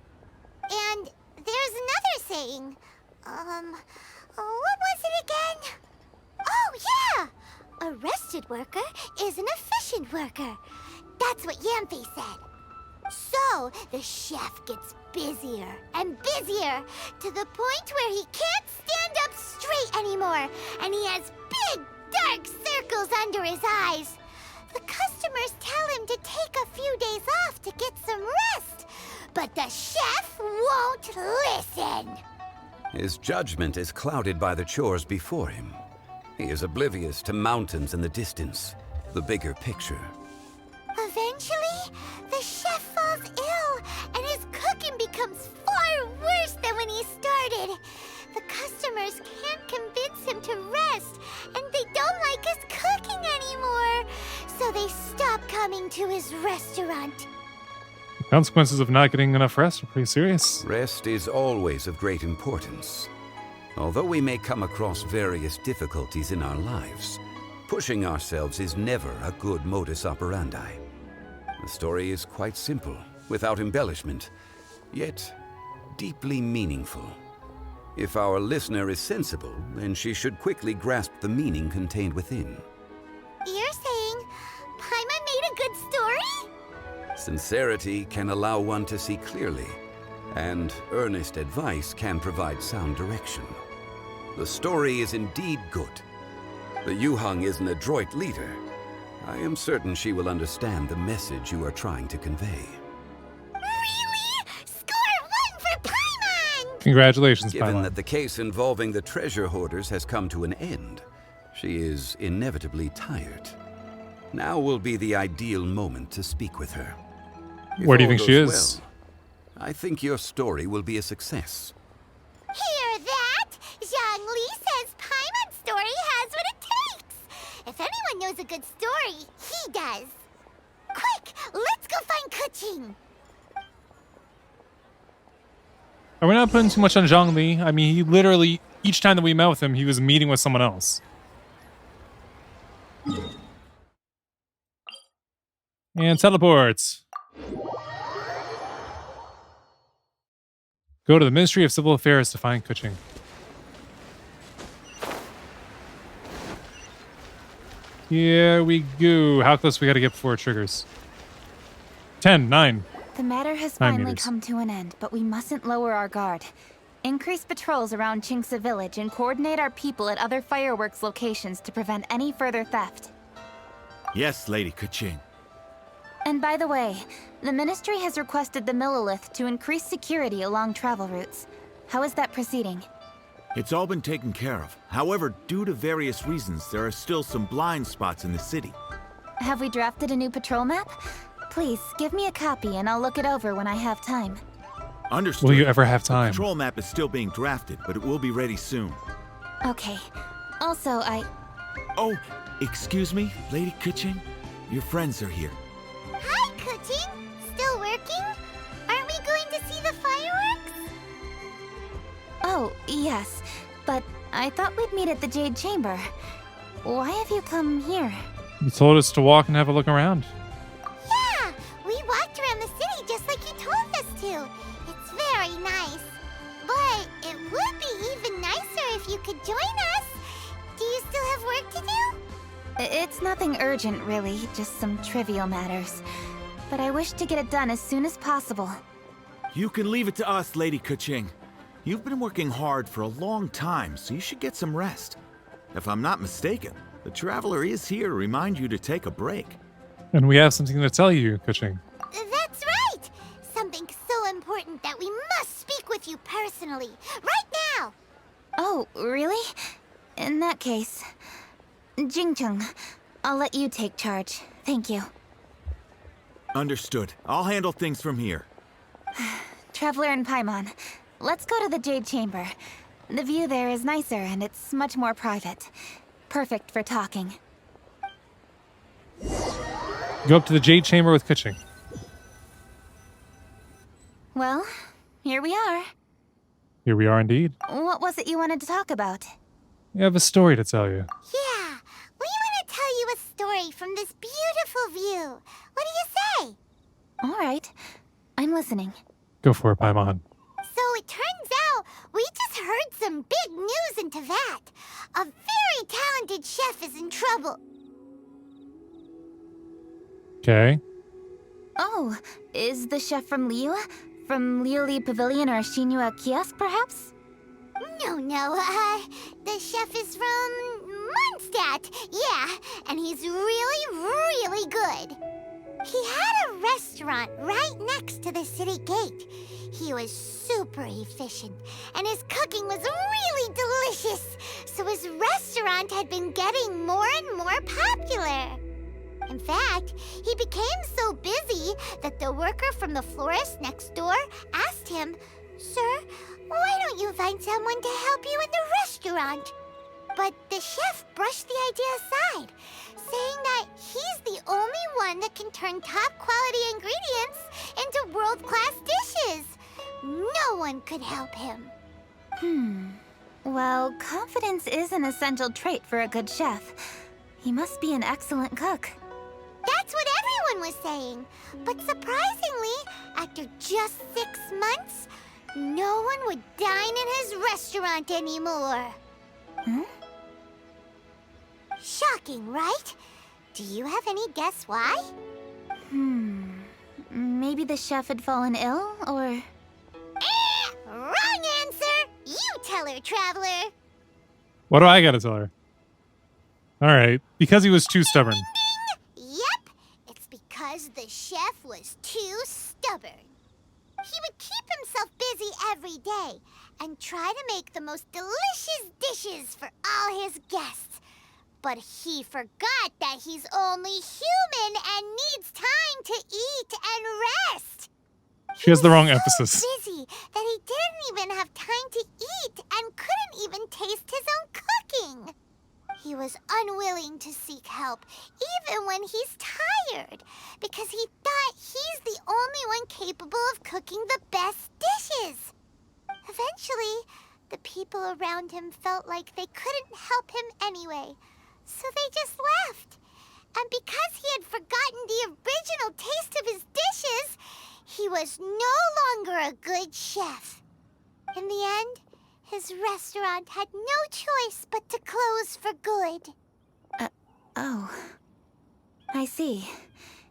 And there's another saying. What was it again? Oh, yeah! A rested worker is an efficient worker. That's what Yamfe said. So, the chef gets busier and busier to the point where he can't stand up straight anymore, and he has big, dark circles under his eyes. The customers tell him to take a few days off to get some rest, but the chef won't listen. His judgment is clouded by the chores before him. He is oblivious to mountains in the distance, the bigger picture. Eventually, the chef falls ill, and his rest, and they don't like his cooking anymore. So they stop coming to his restaurant. The consequences of not getting enough rest are pretty serious. Rest is always of great importance. Although we may come across various difficulties in our lives, pushing ourselves is never a good modus operandi. The story is quite simple, without embellishment, yet deeply meaningful. If our listener is sensible, then she should quickly grasp the meaning contained within. You're saying Paimon made a good story? Sincerity can allow one to see clearly, and earnest advice can provide sound direction. The story is indeed good. The Yuhang is an adroit leader. I am certain she will understand the message you are trying to convey. Really? Score 1 for Paimon! Congratulations, Given Paimon. that the case involving the treasure hoarders has come to an end, she is inevitably tired. Now will be the ideal moment to speak with her. If Where do you all think she goes is? well, I think your story will be a success. Hear that? Zhang Li says Paimon's story has what it takes. If anyone knows a good story, he does. Quick, let's go find Kuching. Are we not putting too much on Zhang Li? I mean, he literally, each time that we met with him, he was meeting with someone else. And teleports. Go to the Ministry of Civil Affairs to find Kuching. Here we go. How close we gotta get before it triggers? 10, 9. The matter has 9 finally meters. come to an end, but we mustn't lower our guard. Increase patrols around Chingsa Village and coordinate our people at other fireworks locations to prevent any further theft. Yes, Lady Kuching. And by the way, the Ministry has requested the Millilith to increase security along travel routes. How is that proceeding? It's all been taken care of. However, due to various reasons, there are still some blind spots in the city. Have we drafted a new patrol map? Please, give me a copy and I'll look it over when I have time. Understood. Will you ever have time? The patrol map is still being drafted, but it will be ready soon. Okay. Also, Oh, excuse me, Lady Kuching? Your friends are here. Hi, Kuching. Still working? Aren't we going to see the fireworks? Oh, yes. But I thought we'd meet at the Jade Chamber. Why have you come here? You told us to walk and have a look around. Yeah, we walked around the city just like you told us to. It's very nice. But it would be even nicer if you could join us. Do you still have work to do? It's nothing urgent, really. Just some trivial matters. But I wish to get it done as soon as possible. You can leave it to us, Lady Kuching. You've been working hard for a long time, so you should get some rest. If I'm not mistaken, the Traveler is here to remind you to take a break. And we have something to tell you, Kuching. That's right! Something so important that we must speak with you personally. Right now! Oh, really? In that case... Jingcheng, I'll let you take charge. Thank you. Understood. I'll handle things from here. Traveler and Paimon, let's go to the Jade Chamber. The view there is nicer and it's much more private. Perfect for talking. Go up to the Jade Chamber with Kuching. Well, here we are. Here we are indeed. What was it you wanted to talk about? We have a story to tell you. Yeah, we want to tell you a story from this beautiful view. What do you say? All right, I'm listening. Go for it, Paimon. So it turns out we just heard some big news in Teyvat. A very talented chef is in trouble. Okay. Oh, is the chef from Liyue? From Liuli Pavilion or Shinua Kiosk, perhaps? No, the chef is from Mondstadt. Yeah, and he's really, really good. He had a restaurant right next to the city gate. He was super efficient, and his cooking was really delicious. So his restaurant had been getting more and more popular. In fact, he became so busy that the worker from the florist next door asked him, "Sir, why don't you find someone to help you in the restaurant?" But the chef brushed the idea aside, saying that he's the only one that can turn top-quality ingredients into world-class dishes. No one could help him. Well, confidence is an essential trait for a good chef. He must be an excellent cook. That's what everyone was saying. But surprisingly, after just 6 months, no one would dine in his restaurant anymore. Shocking, right? Do you have any guess why? Maybe the chef had fallen ill, or... Wrong answer! You tell her, Traveler! What do I gotta tell her? Alright, because he was too stubborn. Yep, it's because the chef was too stubborn. He would keep himself busy every day and try to make the most delicious dishes for all his guests. But he forgot that he's only human and needs time to eat and rest. She has the wrong So emphasis. busy that he didn't even have time to eat and couldn't even taste his own cooking. He was unwilling to seek help, even when he's tired, because he thought he's the only one capable of cooking the best dishes. Eventually, the people around him felt like they couldn't help him anyway, so they just left. And because he had forgotten the original taste of his dishes, he was no longer a good chef. In the end, his restaurant had no choice but to close for good. Oh. I see.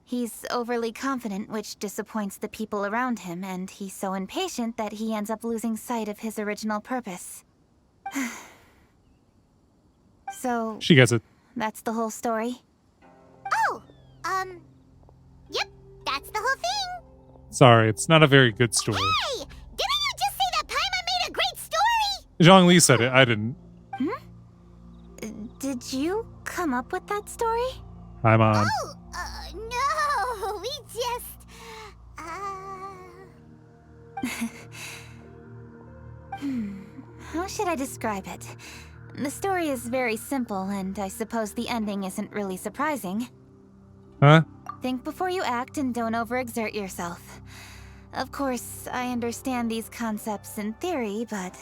He's overly confident, which disappoints the people around him, and he's so impatient that he ends up losing sight of his original purpose. So... She gets it. That's the whole story? Oh, yep, that's the whole thing. Sorry, it's not a very good story. Hey, didn't you just say that Paimon made a great story? Zhongli said it, I didn't. Did you come up with that story? I'm on. Oh, no, we just, How should I describe it? The story is very simple, and I suppose the ending isn't really surprising. Huh? Think before you act and don't overexert yourself. Of course, I understand these concepts in theory, but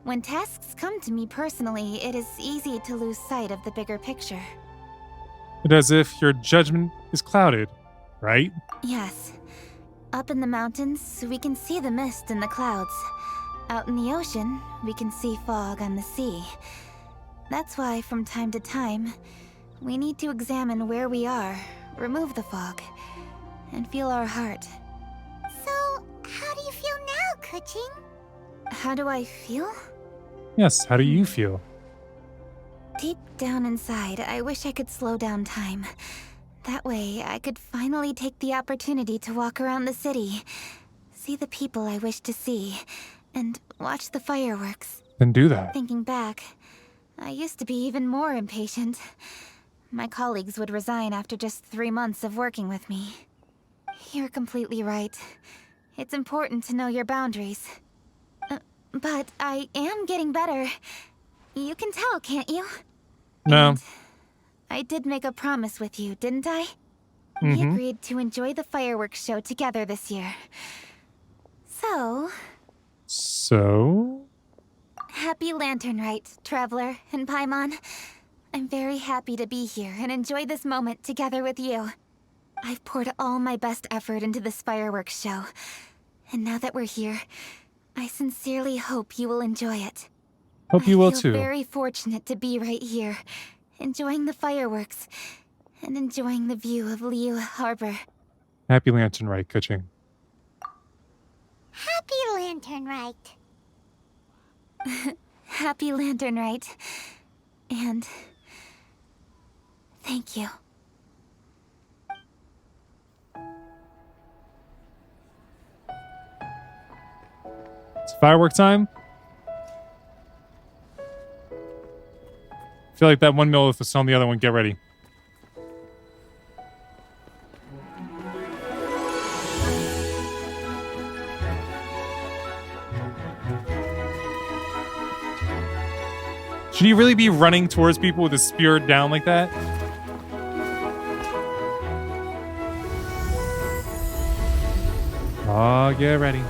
when tasks come to me personally, it is easy to lose sight of the bigger picture. It's as if your judgment is clouded, right? Yes. Up in the mountains, we can see the mist in the clouds. Out in the ocean, we can see fog on the sea. That's why, from time to time, we need to examine where we are, remove the fog, and feel our heart. So, how do you feel now, Kuching? How do I feel? Yes, how do you feel? Deep down inside, I wish I could slow down time. That way, I could finally take the opportunity to walk around the city, see the people I wish to see, and watch the fireworks. Then do that. Thinking back, I used to be even more impatient. My colleagues would resign after just 3 months of working with me. You're completely right. It's important to know your boundaries. But I am getting better. You can tell, can't you? No. And I did make a promise with you, didn't I? We agreed to enjoy the fireworks show together this year. So... Happy Lantern Rite, Traveler and Paimon. I'm very happy to be here and enjoy this moment together with you. I've poured all my best effort into this fireworks show. And now that we're here, I sincerely hope you will enjoy it. Hope you will I too. feel very fortunate to be right here, enjoying the fireworks and enjoying the view of Liu Harbor. Happy Lantern Rite, Kuching. Happy Lantern Rite. Happy Lantern Rite. And... thank you. It's firework time. I feel like that one Millith was telling the other one, get ready. Should he really be running towards people with his spear down like that? Oh, get ready.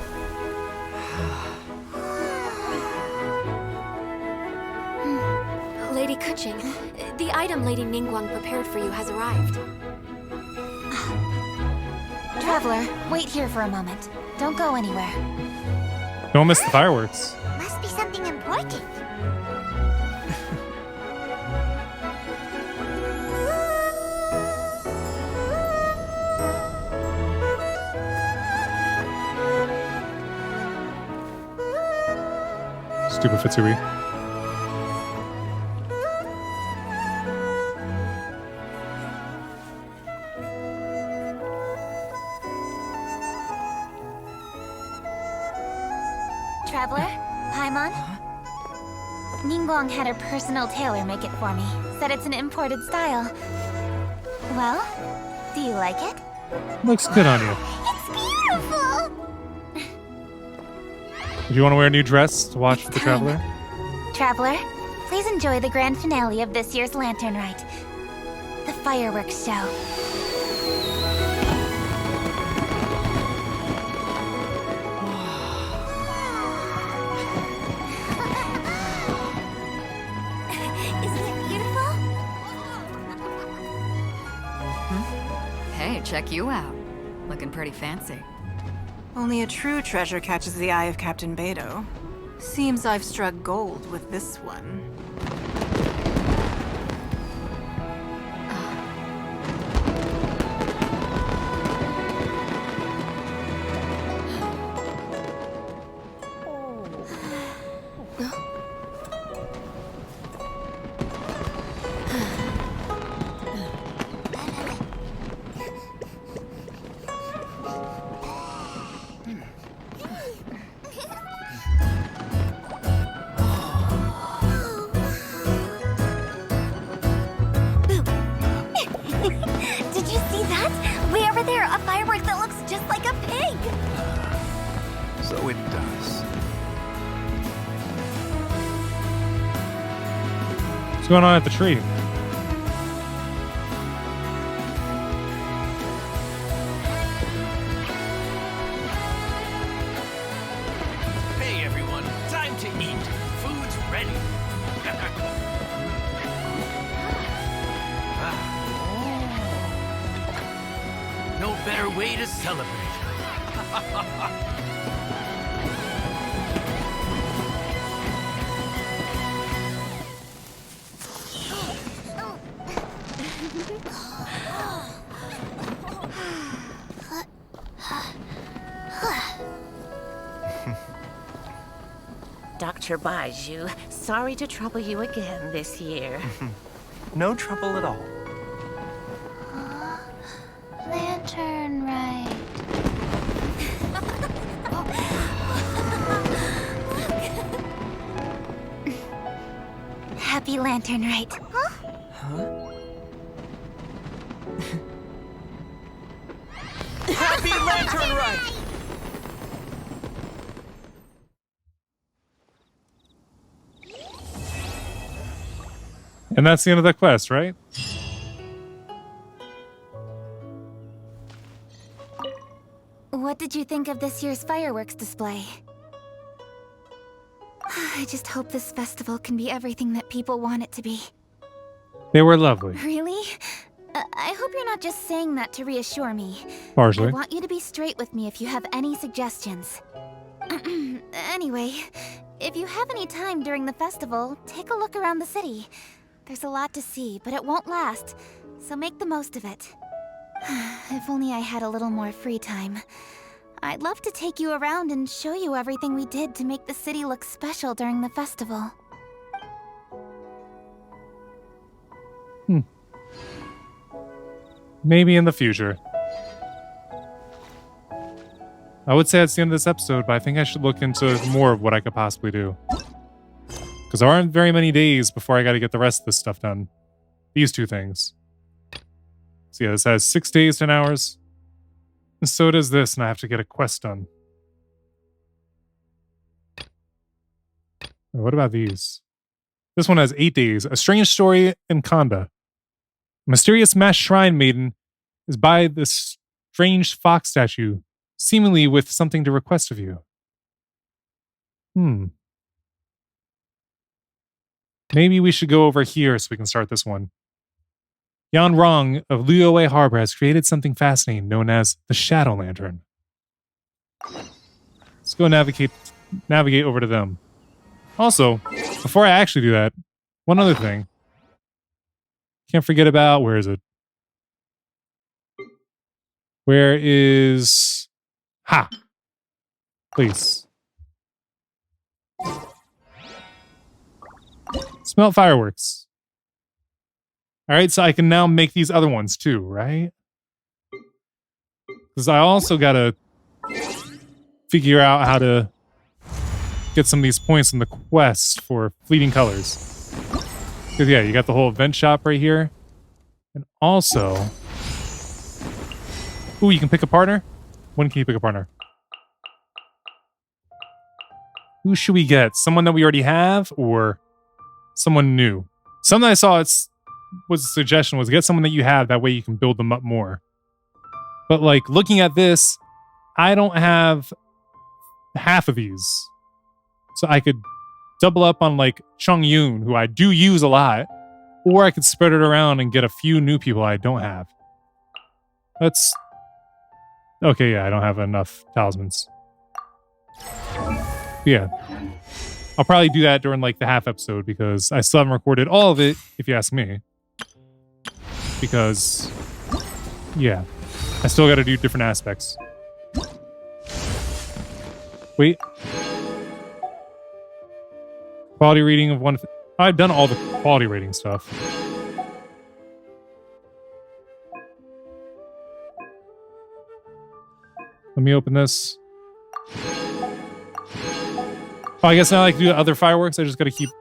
Lady Kuching, the item Lady Ningguang prepared for you has arrived. Traveler, wait here for a moment. Don't go anywhere. Don't miss the fireworks. Must be something important. Stupid Fitsui. Traveler, Paimon? Ningguang had her personal tailor make it for me. Said it's an imported style. Well, do you like it? Looks good on you. It's beautiful! Do you want to wear a new dress to watch with the time. Traveler? Traveler, please enjoy the grand finale of this year's Lantern Rite. The fireworks show. Isn't it beautiful? Hey, check you out. Looking pretty fancy. Only a true treasure catches the eye of Captain Beidou. Seems I've struck gold with this one. Did you see that? Way over there, a firework that looks just like a pig! So it does. What's going on at the tree? Hey everyone, time to eat. Food's ready. No better way to celebrate. Dr. Baiju, sorry to trouble you again this year. No trouble at all. Lantern Rite. Happy Lantern Rite. Happy Lantern Rite! And that's the end of that quest, right? What did you think of this year's fireworks display? I just hope this festival can be everything that people want it to be. They were lovely. Really? I hope you're not just saying that to reassure me. Partially. I want you to be straight with me if you have any suggestions. Anyway, if you have any time during the festival, take a look around the city. There's a lot to see, but it won't last, so make the most of it. If only I had a little more free time. I'd love to take you around and show you everything we did to make the city look special during the festival. Maybe in the future. I would say that's the end of this episode, but I think I should look into more of what I could possibly do. Because there aren't very many days before I got to get the rest of this stuff done. These two things. So yeah, this has 6 days, 10 hours. And so does this, and I have to get a quest done. What about these? This one has 8 days. A strange story in Kanda. A mysterious masked shrine maiden is by this strange fox statue, seemingly with something to request of you. Maybe we should go over here so we can start this one. Yan Rong of Liyue Harbor has created something fascinating known as the Shadow Lantern. Let's go navigate over to them. Also, before I actually do that, one other thing. Can't forget about, where is it? Where is... Ha! Please. Smelt fireworks. Alright, so I can now make these other ones too, right? Because I also gotta figure out how to get some of these points in the quest for fleeting colors. Because yeah, you got the whole event shop right here. And also... Ooh, you can pick a partner? When can you pick a partner? Who should we get? Someone that we already have or someone new? Something I saw was a suggestion was get someone that you have, that way you can build them up more. But like looking at this, I don't have half of these. So I could double up on like Chung Yoon, who I do use a lot, or I could spread it around and get a few new people I don't have. That's okay, yeah, I don't have enough talismans. Yeah. I'll probably do that during like the half episode because I still haven't recorded all of it, if you ask me. Because, yeah, I still got to do different aspects. Wait. Quality reading of 1. I've done all the quality rating stuff. Let me open this. Oh, I guess now I can do other fireworks. I just got to keep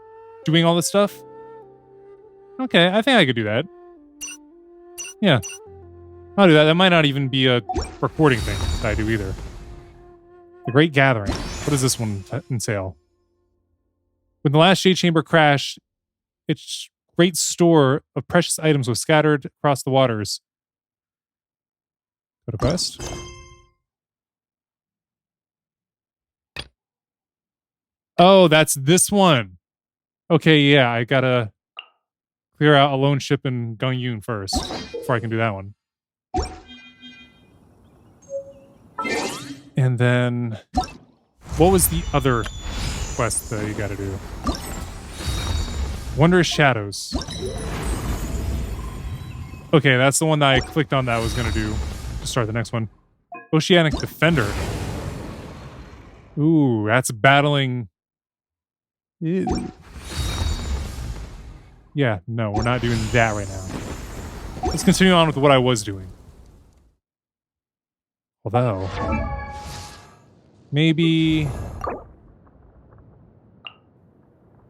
doing all this stuff. Okay, I think I could do that. Yeah. I'll do that. That might not even be a recording thing that I do either. The Great Gathering. What does this one entail? When the last Jade Chamber crashed, its great store of precious items was scattered across the waters. Go to quest. Oh, that's this one. Okay, yeah, I gotta clear out a lone ship in Gyeongyun first before I can do that one. And then, what was the other quest that you gotta do? Wondrous Shadows. Okay, that's the one that I clicked on that I was gonna do to start the next one. Oceanic Defender. Ooh, that's battling... Ew. Yeah, no, we're not doing that right now. Let's continue on with what I was doing. Although... maybe...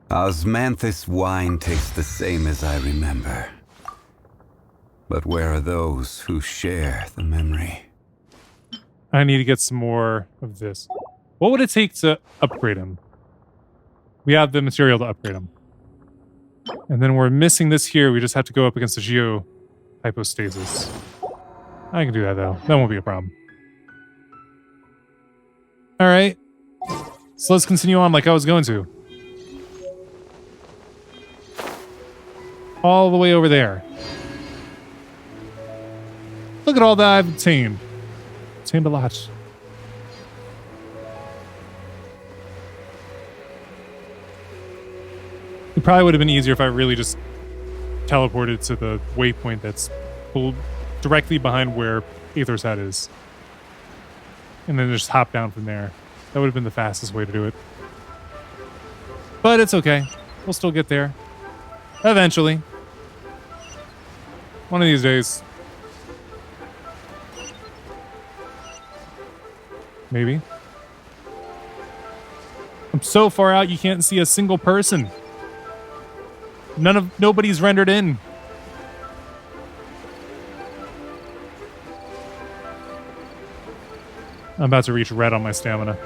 Osmanthus wine tastes the same as I remember. But where are those who share the memory? I need to get some more of this. What would it take to upgrade him? We have the material to upgrade him. And then we're missing this here. We just have to go up against the Geo hypostasis. I can do that though. That won't be a problem. Alright. So let's continue on like I was going to. All the way over there. Look at all that I've obtained. Obtained a lot. It probably would have been easier if I really just teleported to the waypoint that's directly behind where Aether's Head is. And then just hop down from there. That would have been the fastest way to do it. But it's okay. We'll still get there. Eventually. One of these days. Maybe. I'm so far out you can't see a single person. Nobody's rendered in. I'm about to reach red on my stamina.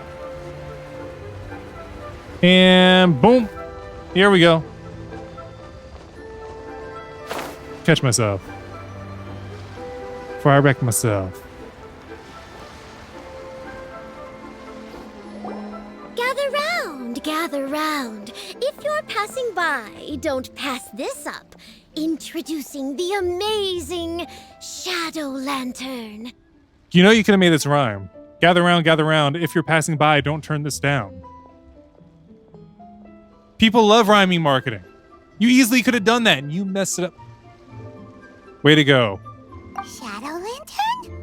And boom. Here we go. catch myself. Before I wreck myself. Gather round. If you're passing by, don't pass this up. Introducing the amazing Shadow Lantern. You know you could have made this rhyme. Gather round. If you're passing by, don't turn this down. People love rhyming marketing. You easily could have done that, and you messed it up. Way to go. Shadow Lantern?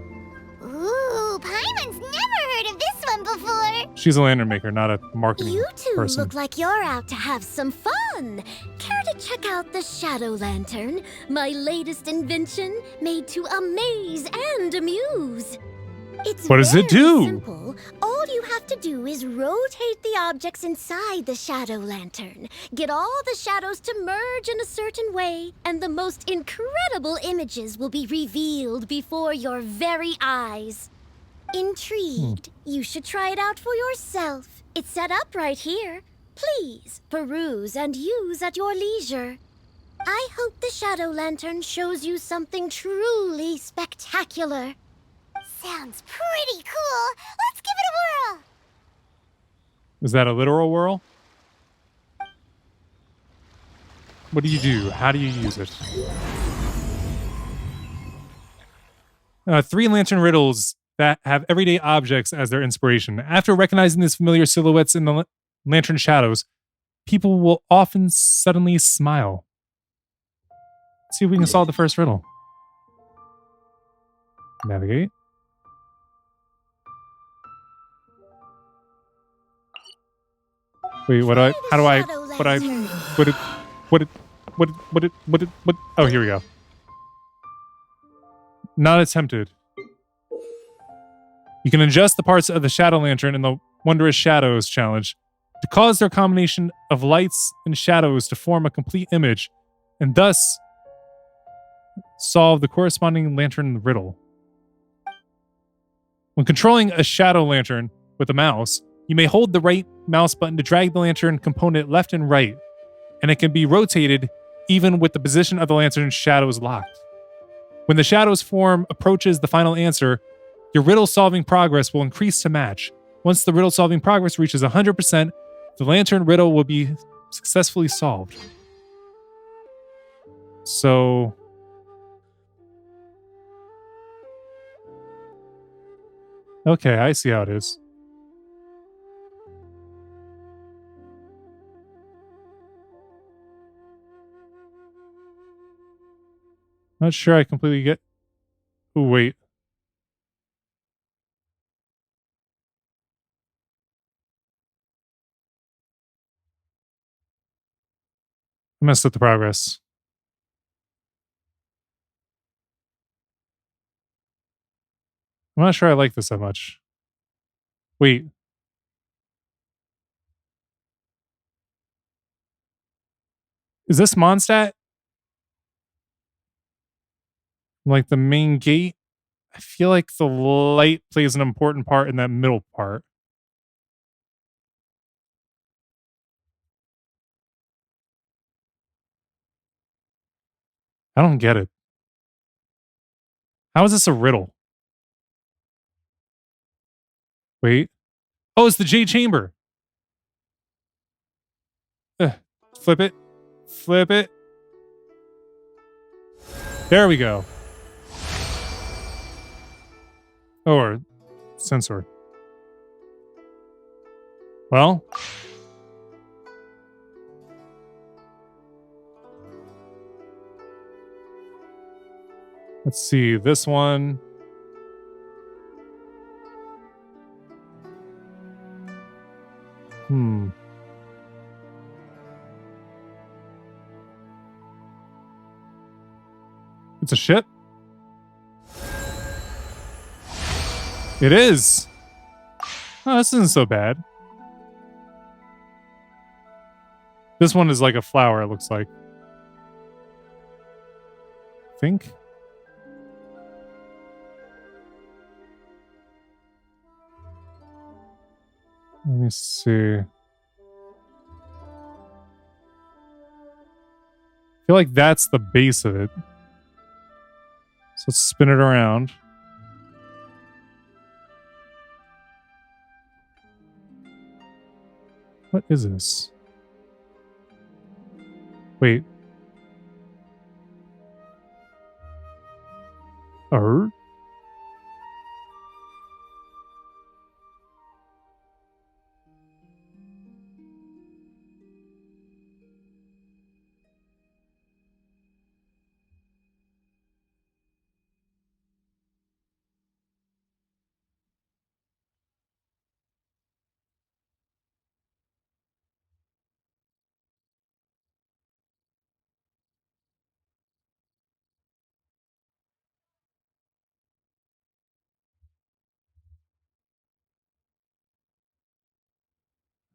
Ooh, Paimon's never heard of this one before. She's a lantern maker, not a marketing You two person. look like you're out to have some fun. Care to check out the Shadow Lantern, my latest invention made to amaze and amuse? It's What does it do? simple. All you have to do is rotate the objects inside the Shadow Lantern. Get all the shadows to merge in a certain way, and the most incredible images will be revealed before your very eyes. Intrigued? You should try it out for yourself. It's set up right here. Please peruse and use at your leisure. I hope the Shadow Lantern shows you something truly spectacular. Sounds pretty cool. Let's give it a whirl. Is that a literal whirl? What do you do? How do you use it? 3 lantern riddles that have everyday objects as their inspiration. After recognizing these familiar silhouettes in the lantern shadows, people will often suddenly smile. Let's see if we can solve the first riddle. Navigate. Wait, what oh, here we go. Not attempted. You can adjust the parts of the Shadow Lantern in the Wondrous Shadows challenge to cause their combination of lights and shadows to form a complete image, and thus solve the corresponding lantern riddle. When controlling a Shadow Lantern with a mouse, you may hold the right mouse button to drag the lantern component left and right, and it can be rotated even with the position of the lantern's shadows locked. When the shadows form approaches the final answer, your riddle-solving progress will increase to match. Once the riddle-solving progress reaches 100%, the lantern riddle will be successfully solved. So... okay, I see how it is. Not sure I completely get... oh, wait. I messed up the progress. I'm not sure I like this that much. Wait. Is this Mondstadt? Like the main gate? I feel like the light plays an important part in that middle part. I don't get it. How is this a riddle? Wait. Oh, it's the J chamber. Flip it. Flip it. There we go. Or sensor. Well. Let's see. This one. It's a ship? It is. Oh, this isn't so bad. This one is like a flower, it looks like. Think? Let me see. I feel like that's the base of it. let's spin it around. What is this? Wait.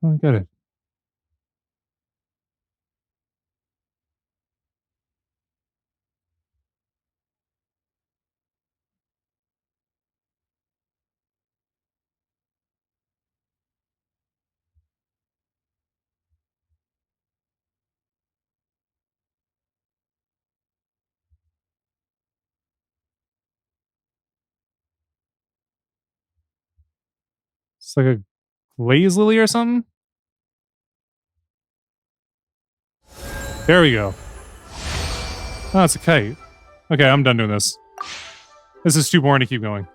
I don't get it. It's like a glaze lily or something? There we go. Oh, it's a kite. Okay, I'm done doing this. This is too boring to keep going.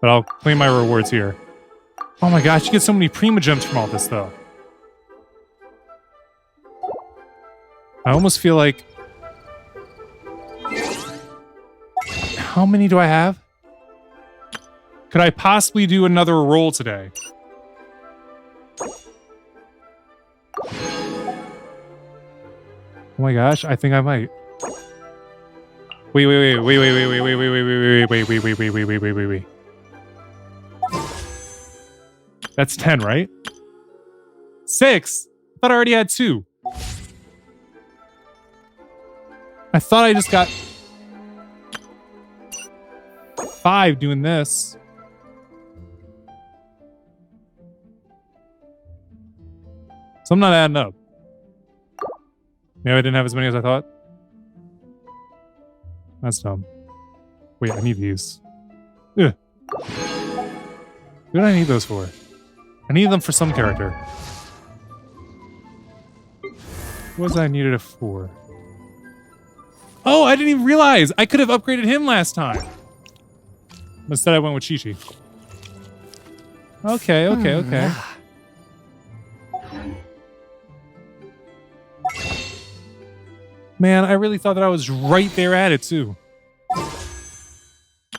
But I'll claim my rewards here. Oh my gosh, you get so many Prima Gems from all this, though. I almost feel like... How many do I have? Could I possibly do another roll today? Oh my gosh, I think I might. Wait. That's 10, right? 6? I thought I already had 2. I thought I just got 5 doing this. So I'm not adding up. Maybe I didn't have as many as I thought. That's dumb. Wait, I need these. Ugh. What do I need those for? I need them for some character. What was I needed it for? Oh, I didn't even realize! I could have upgraded him last time. But instead I went with Chi-Chi. Okay. Man, I really thought that I was right there at it, too.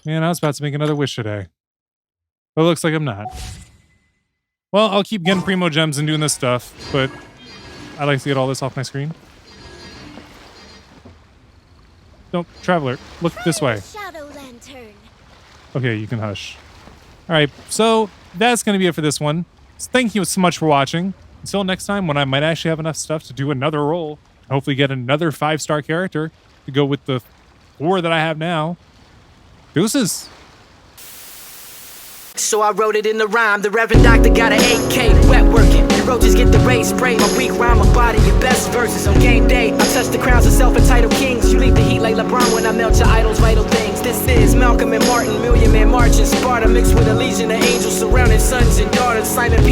Man, I was about to make another wish today. But it looks like I'm not. Well, I'll keep getting Primo Gems and doing this stuff, but I'd like to get all this off my screen. Don't, Traveler, look this way. Shadow lantern. Okay, you can hush. Alright, so that's going to be it for this one. So thank you so much for watching. Until next time, when I might actually have enough stuff to do another roll. Hopefully get another 5-star character to go with the 4 that I have now. Deuces. So I wrote it in the rhyme. The Reverend Doctor got an 8K wet working. The roaches get the race spray. My weak rhyme, my body, your best verses on game day. I touch the crowns of self-entitled kings. You leave the heat like LeBron when I melt your idols' vital things. This is Malcolm and Martin, Million Man March in Sparta, mixed with a legion of angels surrounding sons and daughters. Silent